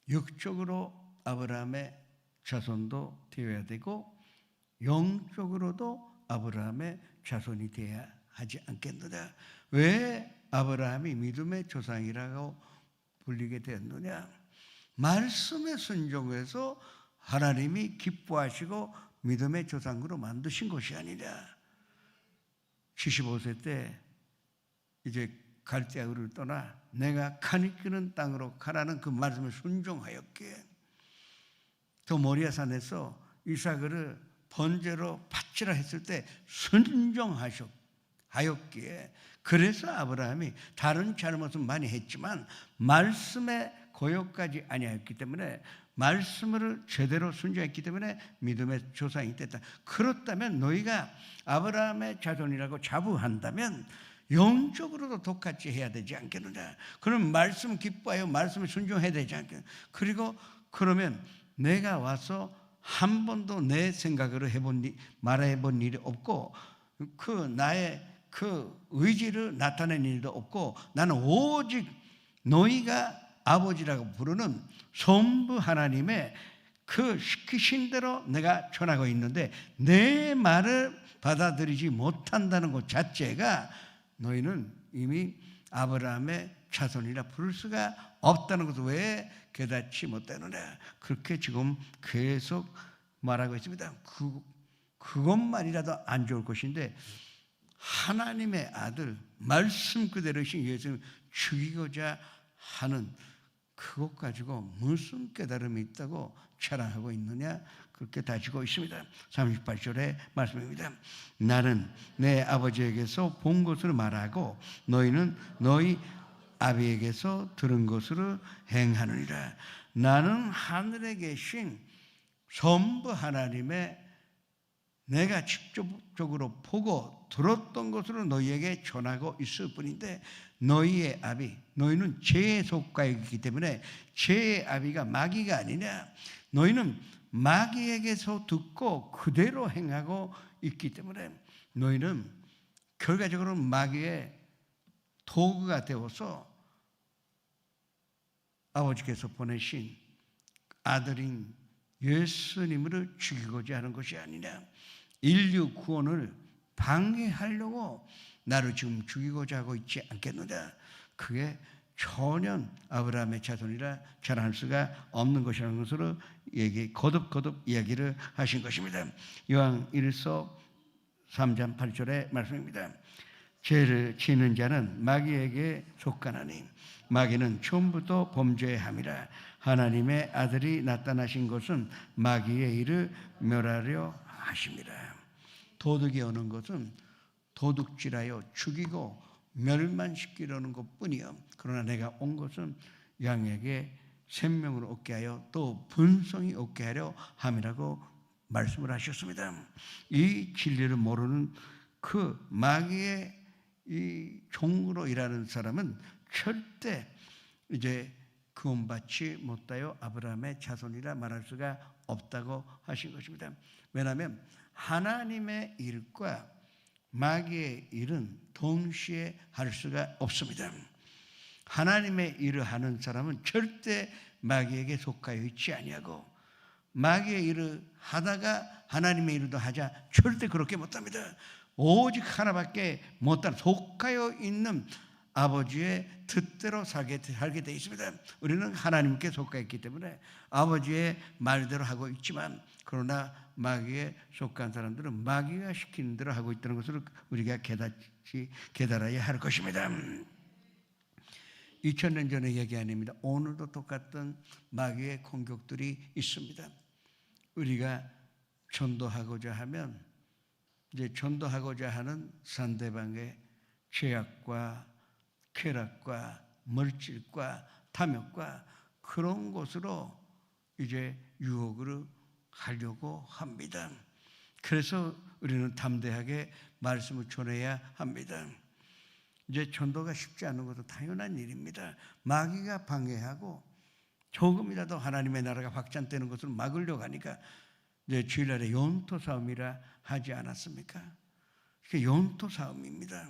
육적으로 아브라함의 자손도 되어야 되고 영적으로도 아브라함의 자손이 되어야 하지 않겠느냐. 왜 아브라함이 믿음의 조상이라고 불리게 되었느냐. 말씀에 순종해서 하나님이 기뻐하시고 믿음의 조상으로 만드신 것이 아니라 75세 때 이제 갈대아우를 떠나 내가 칸이 끄는 땅으로 가라는 그 말씀을 순종하였기에 또 모리아산에서 이삭을 번제로 바치라 했을 때 순종하였기에 그래서 아브라함이 다른 잘못은 많이 했지만 말씀에 고역까지 아니었기 때문에 말씀을 제대로 순종했기 때문에 믿음의 조상이 됐다. 그렇다면 너희가 아브라함의 자손이라고 자부한다면 영적으로도 똑같이 해야 되지 않겠느냐. 그럼 말씀 기뻐하여 말씀을 순종해야 되지 않겠느냐. 그리고 그러면 내가 와서 한 번도 내 생각으로 말해본 일이 없고 나의 의지를 나타낸 일도 없고 나는 오직 너희가 아버지라고 부르는 전부 하나님의 시키신 대로 내가 전하고 있는데 내 말을 받아들이지 못한다는 것 자체가 너희는 이미 아브라함의 자손이라 부를 수가 없다는 것을 왜 깨닫지 못하느냐. 그렇게 지금 계속 말하고 있습니다. 그것만이라도 안 좋을 것인데 하나님의 아들 말씀 그대로이신 예수님을 죽이고자 하는 그것 가지고 무슨 깨달음이 있다고 자랑하고 있느냐. 그렇게 다지고 있습니다. 38절의 말씀입니다. 나는 내 아버지에게서 본 것으로 말하고 너희는 너희 아비에게서 들은 것으로 행하느니라. 나는 하늘에 계신 전부 하나님의 내가 직접적으로 보고 들었던 것으로 너희에게 전하고 있을 뿐인데 너희의 아비, 너희는 죄에 속하여 있기 때문에 죄의 아비가 마귀가 아니냐. 너희는 마귀에게서 듣고 그대로 행하고 있기 때문에 너희는 결과적으로 마귀의 도구가 되어서 아버지께서 보내신 아들인 예수님을 죽이고자 하는 것이 아니냐. 인류 구원을 방해하려고 나를 지금 죽이고자 하고 있지 않겠느냐. 그게 전혀 아브라함의 자손이라 자랑할 수가 없는 것이라는 것으로 거듭 이야기를 하신 것입니다. 요한 1서 3장 8절의 말씀입니다. 죄를 지는 자는 마귀에게 속하나니 마귀는 처음부터 범죄함이라. 하나님의 아들이 나타나신 것은 마귀의 일을 멸하려 하심이라. 도둑이 오는 것은 도둑질하여 죽이고 멸망시키려는 것뿐이요. 그러나 내가 온 것은 양에게 생명을 얻게 하여 또 분성이 얻게 하려 함이라고 말씀을 하셨습니다. 이 진리를 모르는 그 마귀의 이 종으로 일하는 사람은 절대 이제 구원받지 못하여 아브라함의 자손이라 말할 수가 없다고 하신 것입니다. 왜냐하면 하나님의 일과 마귀의 일은 동시에 할 수가 없습니다. 하나님의 일을 하는 사람은 절대 마귀에게 속하여 있지 아니하고 마귀의 일을 하다가 하나님의 일도 하자 절대 그렇게 못합니다. 오직 하나밖에 못한 속하여 있는 아버지의 뜻대로 살게 되어 있습니다. 우리는 하나님께 속하여 있기 때문에 아버지의 말대로 하고 있지만 그러나 마귀에 속한 사람들은 마귀가 시키는 대로 하고 있다는 것을 우리가 깨달아야 할 것입니다. 2000년 전의 얘기 아닙니다. 오늘도 똑같은 마귀의 공격들이 있습니다. 우리가 전도하고자 하면 이제 전도하고자 하는 상대방의 죄악과 쾌락과 물질과 탐욕과 그런 것으로 이제 유혹을 하려고 합니다. 그래서 우리는 담대하게 말씀을 전해야 합니다. 이제 전도가 쉽지 않은 것도 당연한 일입니다. 마귀가 방해하고 조금이라도 하나님의 나라가 확장되는 것을 막으려고 하니까 이제 주일날에 영토 싸움이라 하지 않았습니까? 그게 영토 싸움입니다.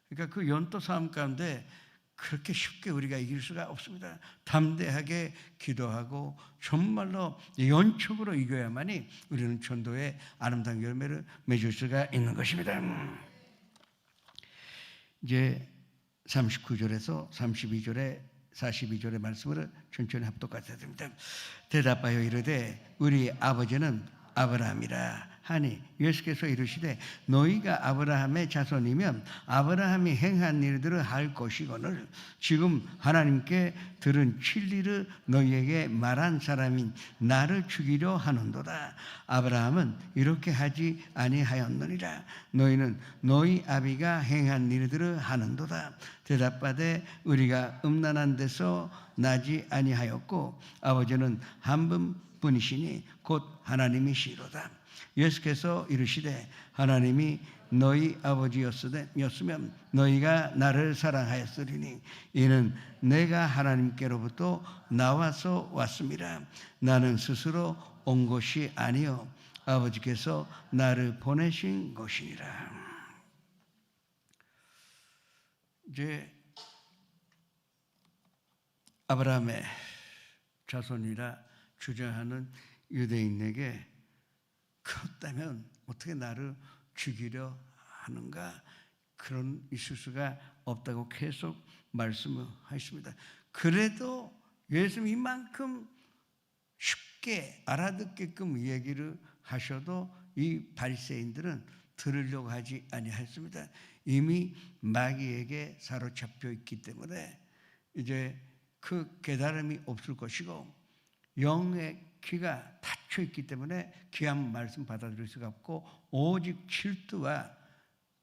그러니까 그 영토 싸움 가운데 그렇게 쉽게 우리가 이길 수가 없습니다. 담대하게 기도하고 정말로 연축으로 이겨야만이 우리는 전도의 아름다운 열매를 맺을 수가 있는 것입니다. 이제 39절에서 32절에 42절의 말씀을 천천히 합독하셔야 됩니다. 대답하여 이르되 우리 아버지는 아브라함이라 하니 예수께서 이르시되 너희가 아브라함의 자손이면 아브라함이 행한 일들을 할 것이거늘 지금 하나님께 들은 진리를 너희에게 말한 사람인 나를 죽이려 하는도다. 아브라함은 이렇게 하지 아니하였느니라. 너희는 너희 아비가 행한 일들을 하는도다. 대답하되 우리가 음란한 데서 나지 아니하였고 아버지는 한 분뿐이시니 곧 하나님이시로다. 예수께서 이르시되 하나님이 너희 아버지였으면 너희가 나를 사랑하였으리니 이는 내가 하나님께로부터 나와서 왔음이라. 나는 스스로 온 것이 아니요 아버지께서 나를 보내신 것이니라. 이제 아브라함의 자손이라 주장하는 유대인에게 그렇다면 어떻게 나를 죽이려 하는가? 그런 있을 수가 없다고 계속 말씀을 하십니다. 그래도 예수님 이만큼 쉽게 알아듣게끔 얘기를 하셔도 이 바리새인들은 들으려고 하지 아니했습니다. 이미 마귀에게 사로잡혀 있기 때문에 이제 그 깨달음이 없을 것이고 영의 귀가 닫혀 있기 때문에 귀한 말씀 받아들일 수가 없고 오직 질투와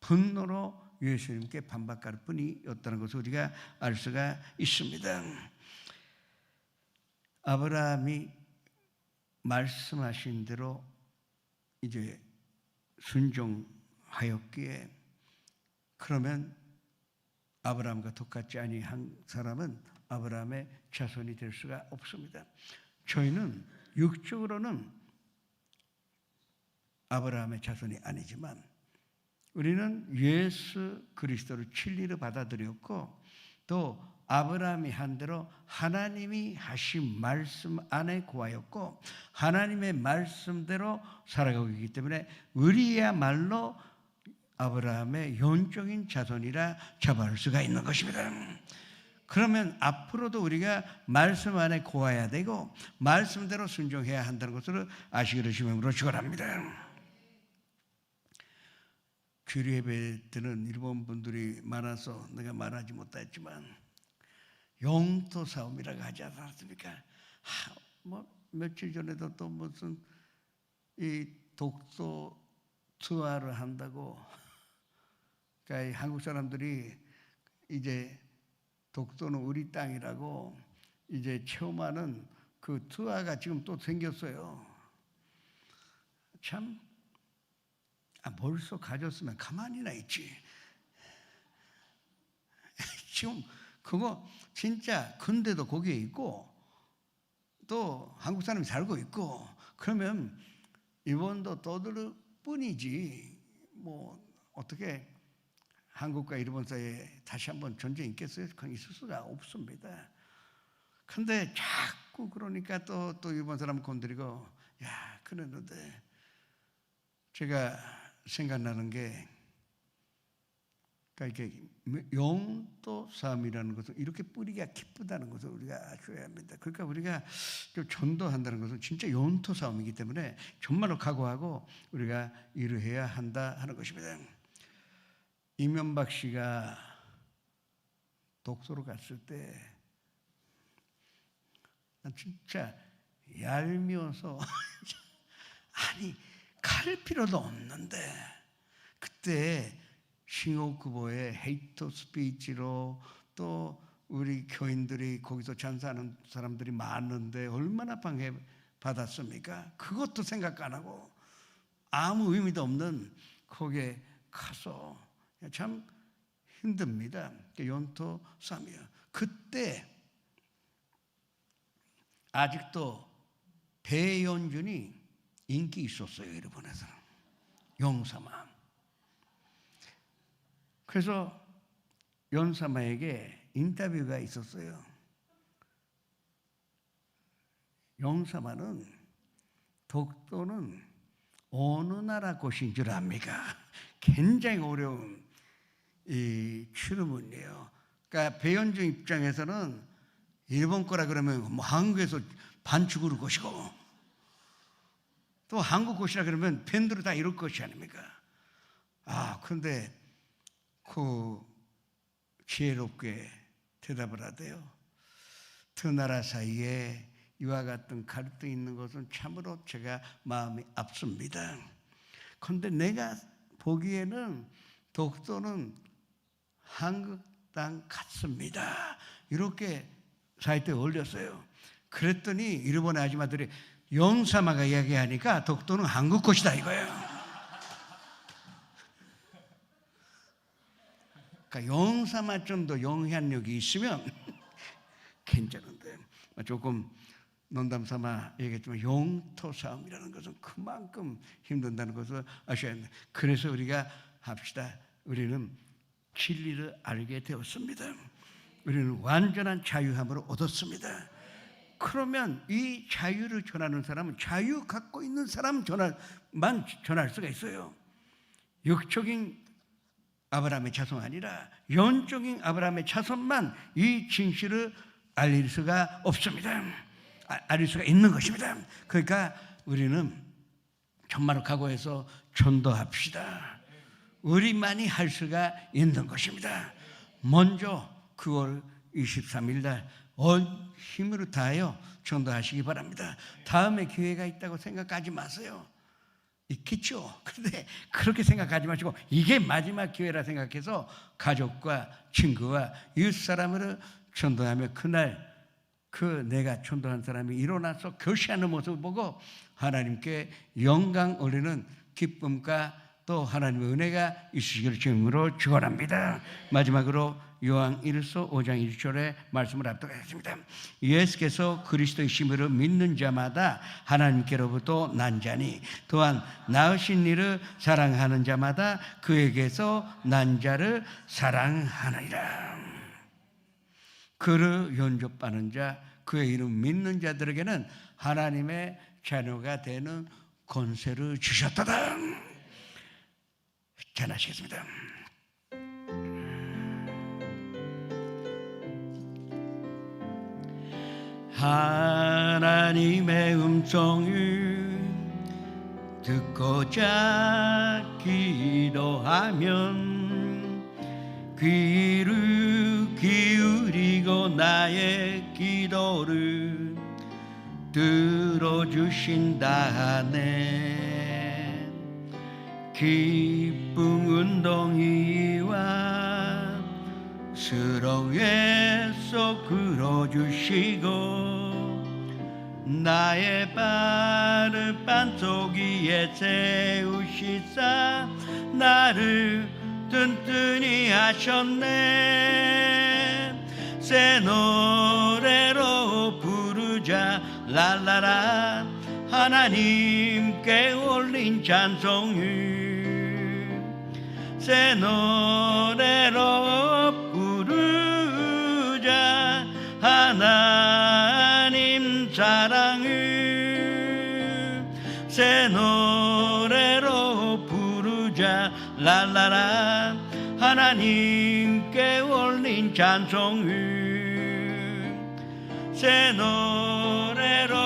분노로 예수님께 반박할 뿐이었다는 것을 우리가 알 수가 있습니다. 아브라함이 말씀하신 대로 이제 순종하였기에 그러면 아브라함과 똑같지 아니한 사람은 아브라함의 자손이 될 수가 없습니다. 저희는 육적으로는 아브라함의 자손이 아니지만 우리는 예수 그리스도를 진리로 받아들였고 또 아브라함이 한 대로 하나님이 하신 말씀 안에 거하였고 하나님의 말씀대로 살아가고 있기 때문에 우리야말로 아브라함의 영적인 자손이라 잡아올 수가 있는 것입니다. 그러면 앞으로도 우리가 말씀 안에 거해야 되고 말씀대로 순종해야 한다는 것을 아시기를 주님으로 축원합니다. 규리 예배 때는 일본 분들이 많아서 내가 말하지 못했지만 영토 싸움이라고 하지 않았습니까? 뭐 며칠 전에도 또 무슨 이 독도 투하를 한다고 그러니까 한국 사람들이 이제 독도는 우리 땅이라고 이제 체험하는 그 투하가 지금 또 생겼어요. 참, 벌써 가졌으면 가만히나 있지. 지금 그거 진짜 근데도 거기에 있고 또 한국 사람이 살고 있고 그러면 일본도 떠들 뿐이지 뭐 어떻게 한국과 일본 사이에 다시 한번 전쟁이 있겠어요? 그건 있을 수가 없습니다. 근데 자꾸 그러니까 또 일본 사람 건드리고 야 그랬는데 제가 생각나는 게 그러니까 이렇게 영토 싸움이라는 것은 이렇게 뿌리가 깊다는 것을 우리가 아셔야 합니다. 그러니까 우리가 좀 전도한다는 것은 진짜 영토 싸움이기 때문에 정말로 각오하고 우리가 일을 해야 한다 하는 것입니다. 이명박 씨가 독도로 갔을 때 난 진짜 얄미워서 아니 갈 필요도 없는데 그때 싱오쿠보의 헤이트 스피치로 또 우리 교인들이 거기서 찬사하는 사람들이 많은데 얼마나 방해 받았습니까? 그것도 생각 안 하고 아무 의미도 없는 거기에 가서 참 힘듭니다. 연토 3이요. 그때 아직도 배현준이 인기 있었어요, 일본에서. 용사마. 그래서 용사마에게 인터뷰가 있었어요. 용사마는 독도는 어느 나라 곳인 줄 압니까? 굉장히 어려운 이 질문이에요. 그러니까 배현준 입장에서는 일본 거라 그러면 뭐 한국에서 반죽으로 것이고 또 한국 것이라 그러면 밴드로 다 이럴 것이 아닙니까? 그런데 그 지혜롭게 대답을 하대요. 두 나라 사이에 이와 같은 갈등이 있는 것은 참으로 제가 마음이 아픕니다. 그런데 내가 보기에는 독도는 한국 땅 같습니다. 이렇게 사이트에 올렸어요. 그랬더니 일본의 아줌마들이 용사마가 이야기하니까 독도는 한국 것이다 이거예요. 그러니까 용사마 정도 영향력이 있으면 괜찮은데 조금 농담 삼아 얘기했지만 영토 싸움이라는 것은 그만큼 힘든다는 것을 아셔야 합니다. 그래서 우리가 합시다. 우리는 진리를 알게 되었습니다. 우리는 완전한 자유함을 얻었습니다. 그러면 이 자유를 전하는 사람은 자유 갖고 있는 사람 전만 전할 수가 있어요. 육적인 아브라함의 자손 아니라 영적인 아브라함의 자손만 이 진실을 알릴 수가 없습니다. 알릴 수가 있는 것입니다. 그러니까 우리는 정말로 각오해서 전도합시다. 우리만이 할 수가 있는 것입니다. 먼저 9월 23일 날 온 힘으로 다하여 전도하시기 바랍니다. 다음에 기회가 있다고 생각하지 마세요. 있겠죠. 그런데 그렇게 생각하지 마시고 이게 마지막 기회라 생각해서 가족과 친구와 이웃 사람으로 전도하며 그날 그 내가 전도한 사람이 일어나서 교시하는 모습을 보고 하나님께 영광 올리는 기쁨과 또 하나님의 은혜가 있으시기를 주님으로 축원합니다. 마지막으로 요한 1서 5장 1절의 말씀을 합독하겠습니다. 예수께서 그리스도이심으로 믿는 자마다 하나님께로부터 난 자니 또한 낳으신 이를 사랑하는 자마다 그에게서 난 자를 사랑하느니라. 그를 영접하는 자, 그의 이름 믿는 자들에게는 하나님의 자녀가 되는 권세를 주셨다다. 전하시겠습니다. 하나님의 음성을 듣고자 기도하면 귀를 기울이고 나의 기도를 들어주신다네. 기쁜 운동이와 스러움에서 끌어주시고 나의 발을 반석 위에 세우시사 나를 튼튼히 하셨네. 새 노래로 부르자 랄라라. 하나님께 올린 찬송을 새 노래로 부르자 하나님 사랑을 새 노래로 부르자 랄라라. 하나님께 올린 찬송을 새 노래로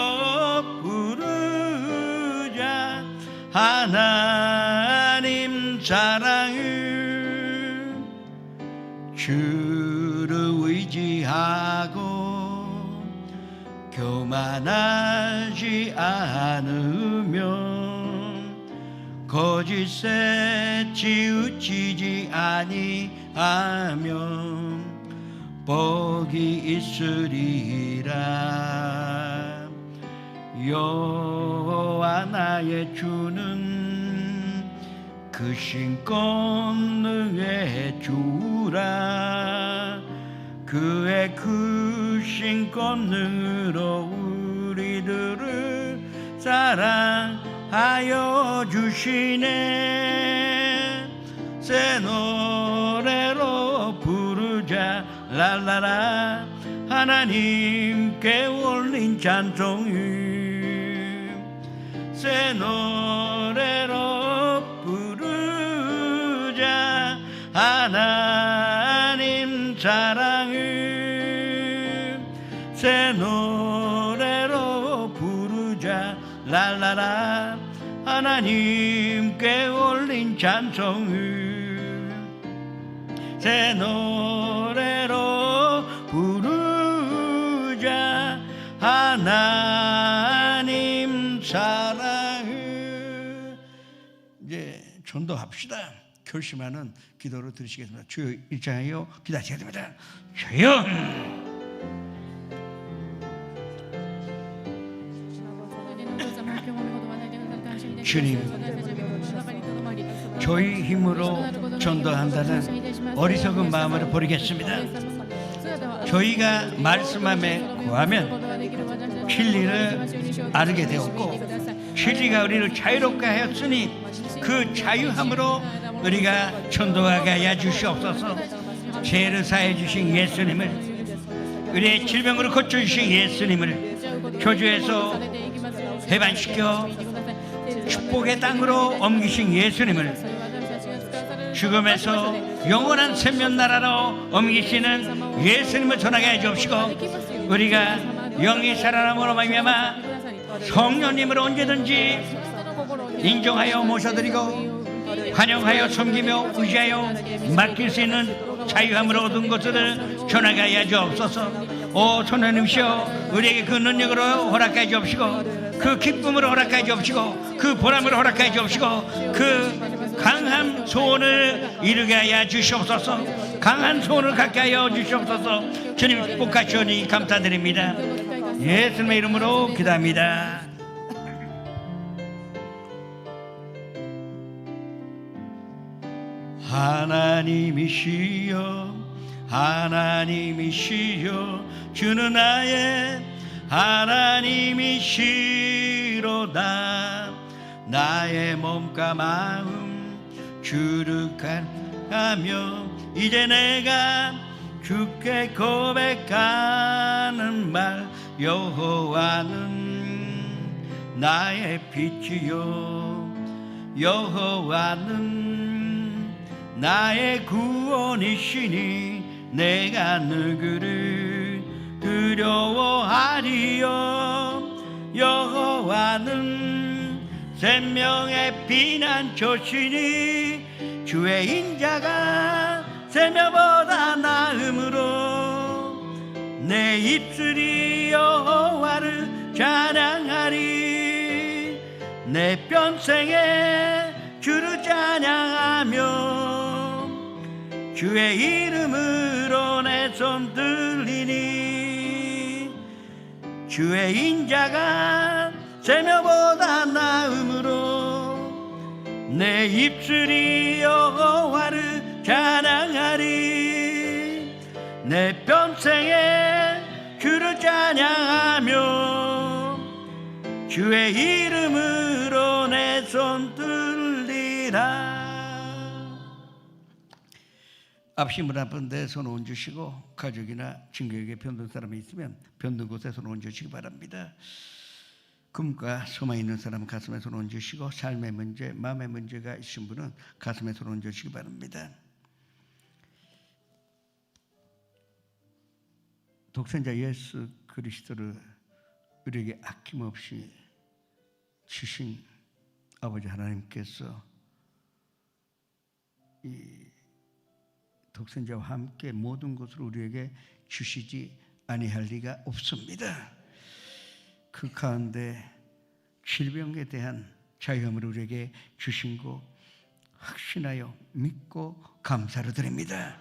부르자 하나님 사랑을. 주를 의지하고 교만하지 않으면 거짓에 치우치지 아니하면 복이 있으리라. 여호와 나의 주는 크신 권능의 주라 그의 크신 권능으로 우리들을 사랑하여 주시네 새 노래로 부르자 랄라라 하나님께 올린 찬송이 새 노래로 부르자 하나님 사랑을 새 노래로 부르자 랄라라 하나님께 올린 찬송을 새 노래로 부르자 하나님 사랑을 이제 전도합시다. 결심하는 기도로 드리시겠습니다. 주여 일장하여 기도하시겠습니다. 주여 주님 저희 힘으로 전도한다는 어리석은 마음을 버리겠습니다. 저희가 말씀함에 구하면 진리를 알게 되었고 진리가 우리를 자유롭게 하였으니 그 자유함으로 우리가 전도하게 하여 주시옵소서. 죄를 사해 주신 예수님을 우리의 질병으로 고쳐주신 예수님을 교주에서 해방시켜 축복의 땅으로 옮기신 예수님을 죽음에서 영원한 생명나라로 옮기시는 예수님을 전하게 해 주옵시고 우리가 영이 살아남으로 말미암아 성령님을 언제든지 인정하여 모셔드리고 환영하여 섬기며 의지하여 맡길 수 있는 자유함을 얻은 것들을 전하게 하여 주옵소서. 오 성령님이시여 우리에게 그 능력으로 허락하여 주옵시고 그 기쁨으로 허락하여 주옵시고 그 보람을 허락하여 주옵시고 그 강한 소원을 이루게 하여 주시옵소서. 강한 소원을 갖게 하여 주시옵소서. 주님 축복하시오니 감사드립니다. 예수님의 이름으로 기도합니다. 하나님이시여 하나님이시여 주는 나의 하나님이시로다. 나의 몸과 마음 주룩하며 이제 내가 주께 고백하는 말 여호와는 나의 빛이요 여호와는 나의 구원이시니 내가 누구를 두려워하리요. 여호와는 생명의 피난처시니 주의 인자가 생명보다 나음으로 내 입술이 여호와를 찬양하리. 내 평생에 주를 찬양하며 주의 이름으로 내 손 들리니 주의 인자가 생명보다 나음으로 내 입술이 여호와를 찬양하리. 내 평생에 주를 찬양하며 주의 이름으로 내 손 들리라. 앞시 문 앞인데 손 얹으시고 가족이나 친구에게 병든 사람이 있으면 병든 곳에 손 얹으시기 바랍니다. 꿈과 소망 있는 사람은 가슴에 손 얹으시고 삶의 문제, 마음의 문제가 있으신 분은 가슴에 손 얹으시기 바랍니다. 독생자 예수 그리스도를 우리에게 아낌없이 주신 아버지 하나님께서 이 독생자와 함께 모든 것을 우리에게 주시지 아니할 리가 없습니다. 그 가운데 질병에 대한 자유함을 우리에게 주신 거 확신하여 믿고 감사를 드립니다.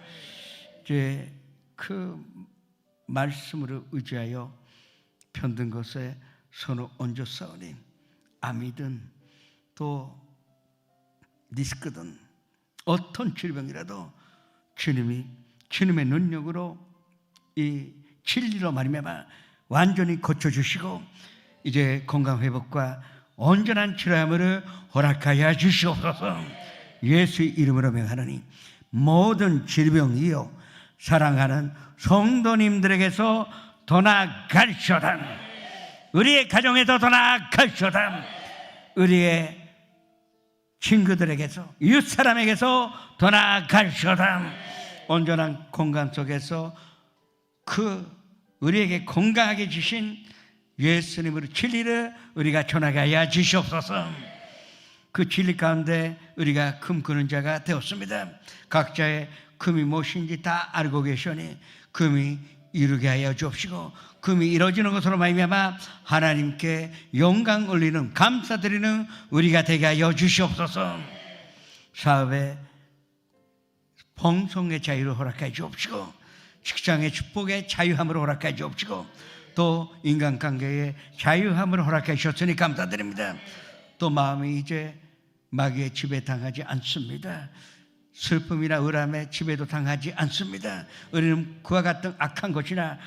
이제 그 말씀으로 의지하여 편든 것에 손을 얹었사오니 암이든 또 디스크든 어떤 질병이라도 주님의 능력으로 이 진리로 말미암아 완전히 고쳐주시고 이제 건강회복과 온전한 치료함을 허락하여 주시옵소서. 예수의 이름으로 명하노니 모든 질병이요 사랑하는 성도님들에게서 떠나갈시오다. 우리의 가정에서 떠나갈시오다. 우리의 친구들에게서 이웃사람에게서 떠나갈시오다. 온전한 건강 속에서 우리에게 건강하게 주신 예수님으로 진리를 우리가 전하게 주시옵소서. 그 진리 가운데 우리가 금꾸는 자가 되었습니다. 각자의 금이 무엇인지 다 알고 계시오니 금이 이루게 하여 주옵시고 금이 이루어지는 것으로 말미암아 하나님께 영광 올리는 감사드리는 우리가 되게 하여 주시옵소서. 사업의丰성의 자유를 허락해 주옵시고 직장의 축복의 자유함을 허락해 주옵시고 또 인간관계의 자유함을 허락해 주셨으니 감사드립니다. 또 마음이 이제 마귀의 지배 당하지 않습니다. 슬픔이나 우람의 지배도 당하지 않습니다. 우리는 그와 같은 악한 것이나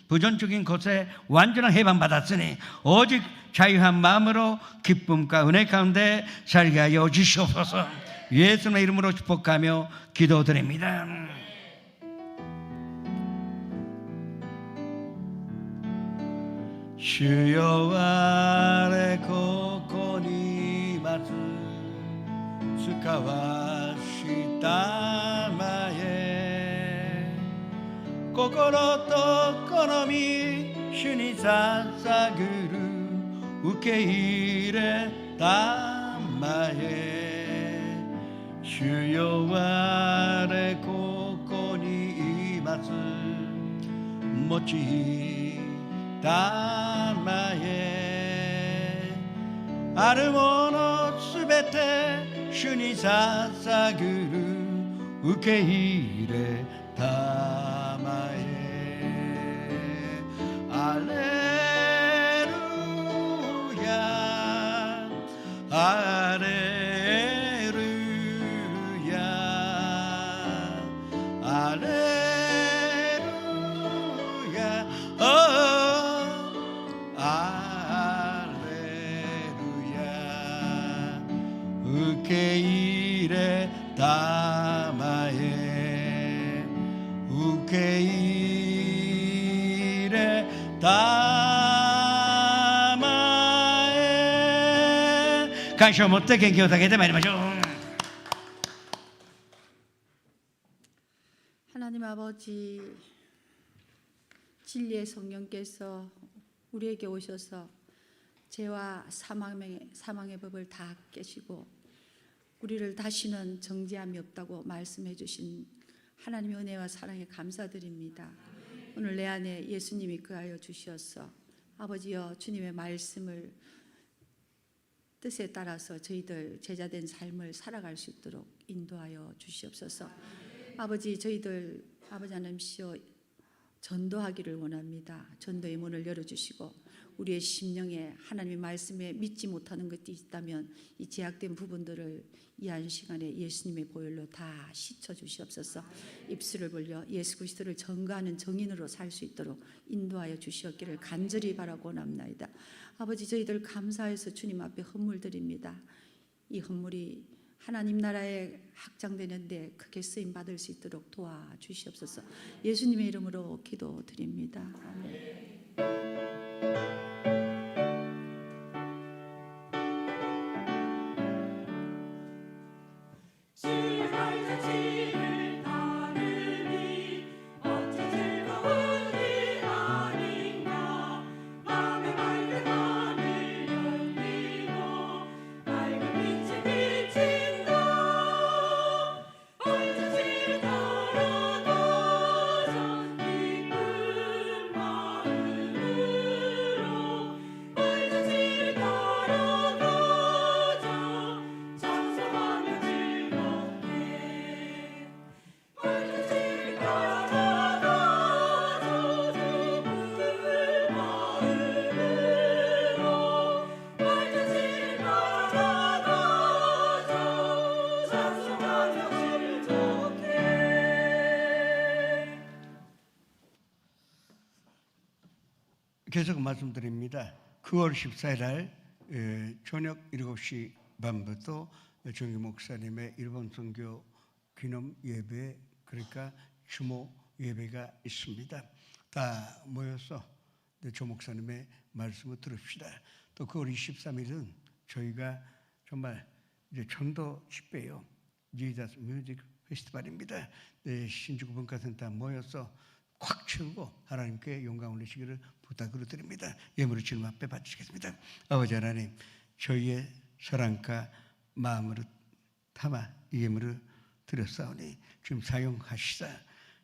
부정적인 것에 완전한 해방받았으니 오직 자유한 마음으로 기쁨과 은혜 가운데 살게 하여 주시옵소서. 예수님의 이름으로 축복하며 기도드립니다. 주여 아래ここに待つ使わしたまえ心と好み主に捧ぐる受け入れたまえ主よ我ここに待つ用いたまえあるものすべて主に捧ぐる受け入れたまえアレルヤアレルヤアレルヤアレルヤ受け入れたまえ受け入れたまえ感謝を持って元気をかけてまいりましょう。 하나님 아버지, 진리의 성령께서 우리에게 오셔서 죄와 사망의 법을 다 깨시고 우리를 다시는 정죄함이 없다고 말씀해 주신 하나님의 은혜와 사랑에 감사드립니다. 오늘 내 안에 예수님이 거하여 주시었어. 아버지여, 주님의 말씀을 뜻에 따라서 저희들 제자된 삶을 살아갈 수 있도록 인도하여 주시옵소서. 아버지, 저희들 아버지 하나님시여 전도하기를 원합니다. 전도의 문을 열어주시고 우리의 심령에 하나님의 말씀에 믿지 못하는 것이 있다면 이 제약된 부분들을 이 한 시간에 예수님의 보혈로 다 씻어주시옵소서. 입술을 벌려 예수 그리스도를 전가하는 정인으로 살 수 있도록 인도하여 주시옵기를 간절히 바라고 원합나이다. 아버지, 저희들 감사해서 주님 앞에 헌물 드립니다. 이 헌물이 하나님 나라에 확장되는데 크게 쓰임 받을 수 있도록 도와주시옵소서. 예수님의 이름으로 기도드립니다. 아멘. 계속 말씀드립니다. 9월 14일 날 저녁 7시 반부터 정기 목사님의 일본 선교 기념 예배, 그러니까 주모 예배가 있습니다. 다 모여서 조 목사님의 말씀을 들읍시다. 또 9월 23일은 저희가 정말 이제 전도 집회요, 지저스 뮤직 페스티벌입니다. 신주구 문화센터 모여서 꽉 채우고 하나님께 영광 올리시기를 부탁으로 드립니다. 예물을 주님 앞에 바치겠습니다. 아버지 하나님, 저희의 사랑과 마음으로 담아 이 예물을 드렸사오니 주님 사용하시사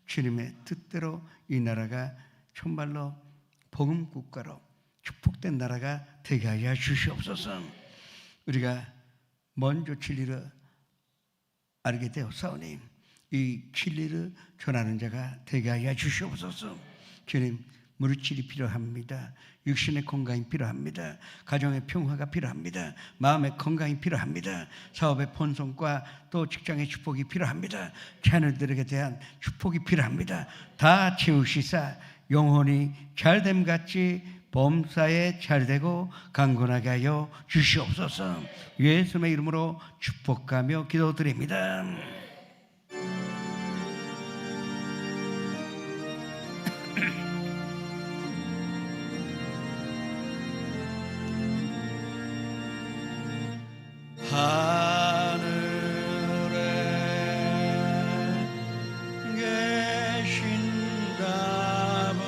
주님의 뜻대로 이 나라가 정말로 복음 국가로 축복된 나라가 되게 하여 주시옵소서. 우리가 먼저 진리를 알게 되었사오니 이 진리를 전하는 자가 되게 하여 주시옵소서. 주님, 물질이 필요합니다. 육신의 건강이 필요합니다. 가정의 평화가 필요합니다. 마음의 건강이 필요합니다. 사업의 번성과 또 직장의 축복이 필요합니다. 자녀들에게 대한 축복이 필요합니다. 다 채우시사 영혼이 잘됨 같이 범사에 잘되고 강건하게 하여 주시옵소서. 예수님의 이름으로 축복하며 기도드립니다. 하늘에 계신 아버지,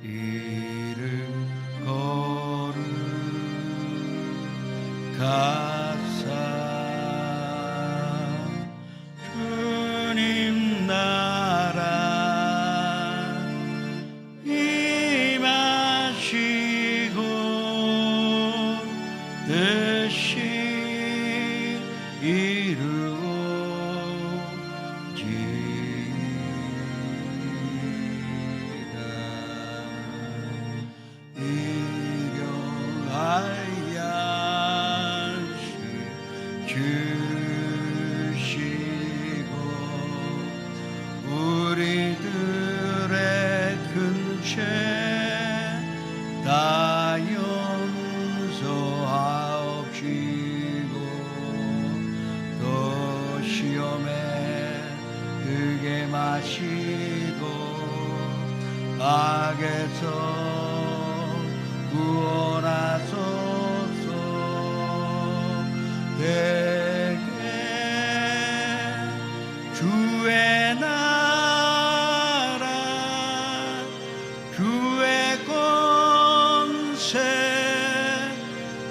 이름 거룩하사 주님 나라 임하시고 뜻이 이루어지리라. 일용하여 주시고 우리들의 근처 다 용서하옵시고 또 시험에 들게 마시고 악에서 구원하소서. 대개 주의 나라 주의 권세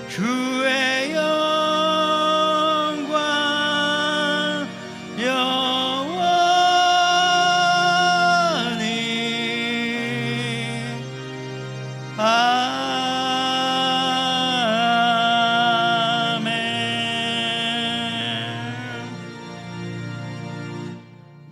주의 영광 영원히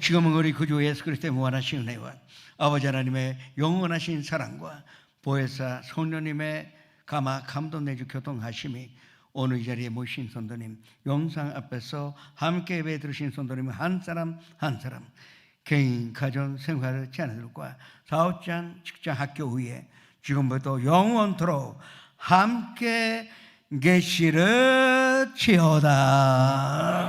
지금은 우리 구주 예수 그리스도의 무한하신 은혜와 아버지 하나님의 영원하신 사랑과 보혜사 성령님의 감동 내주 교통하심이 오늘 이 자리에 모신 성도님, 영상 앞에서 함께 예배 들으신 성도님 한 사람 한 사람, 개인, 가정, 생활 자녀들과 사업장, 직장, 학교 위에 지금부터 영원토록 함께 계시를 지어다.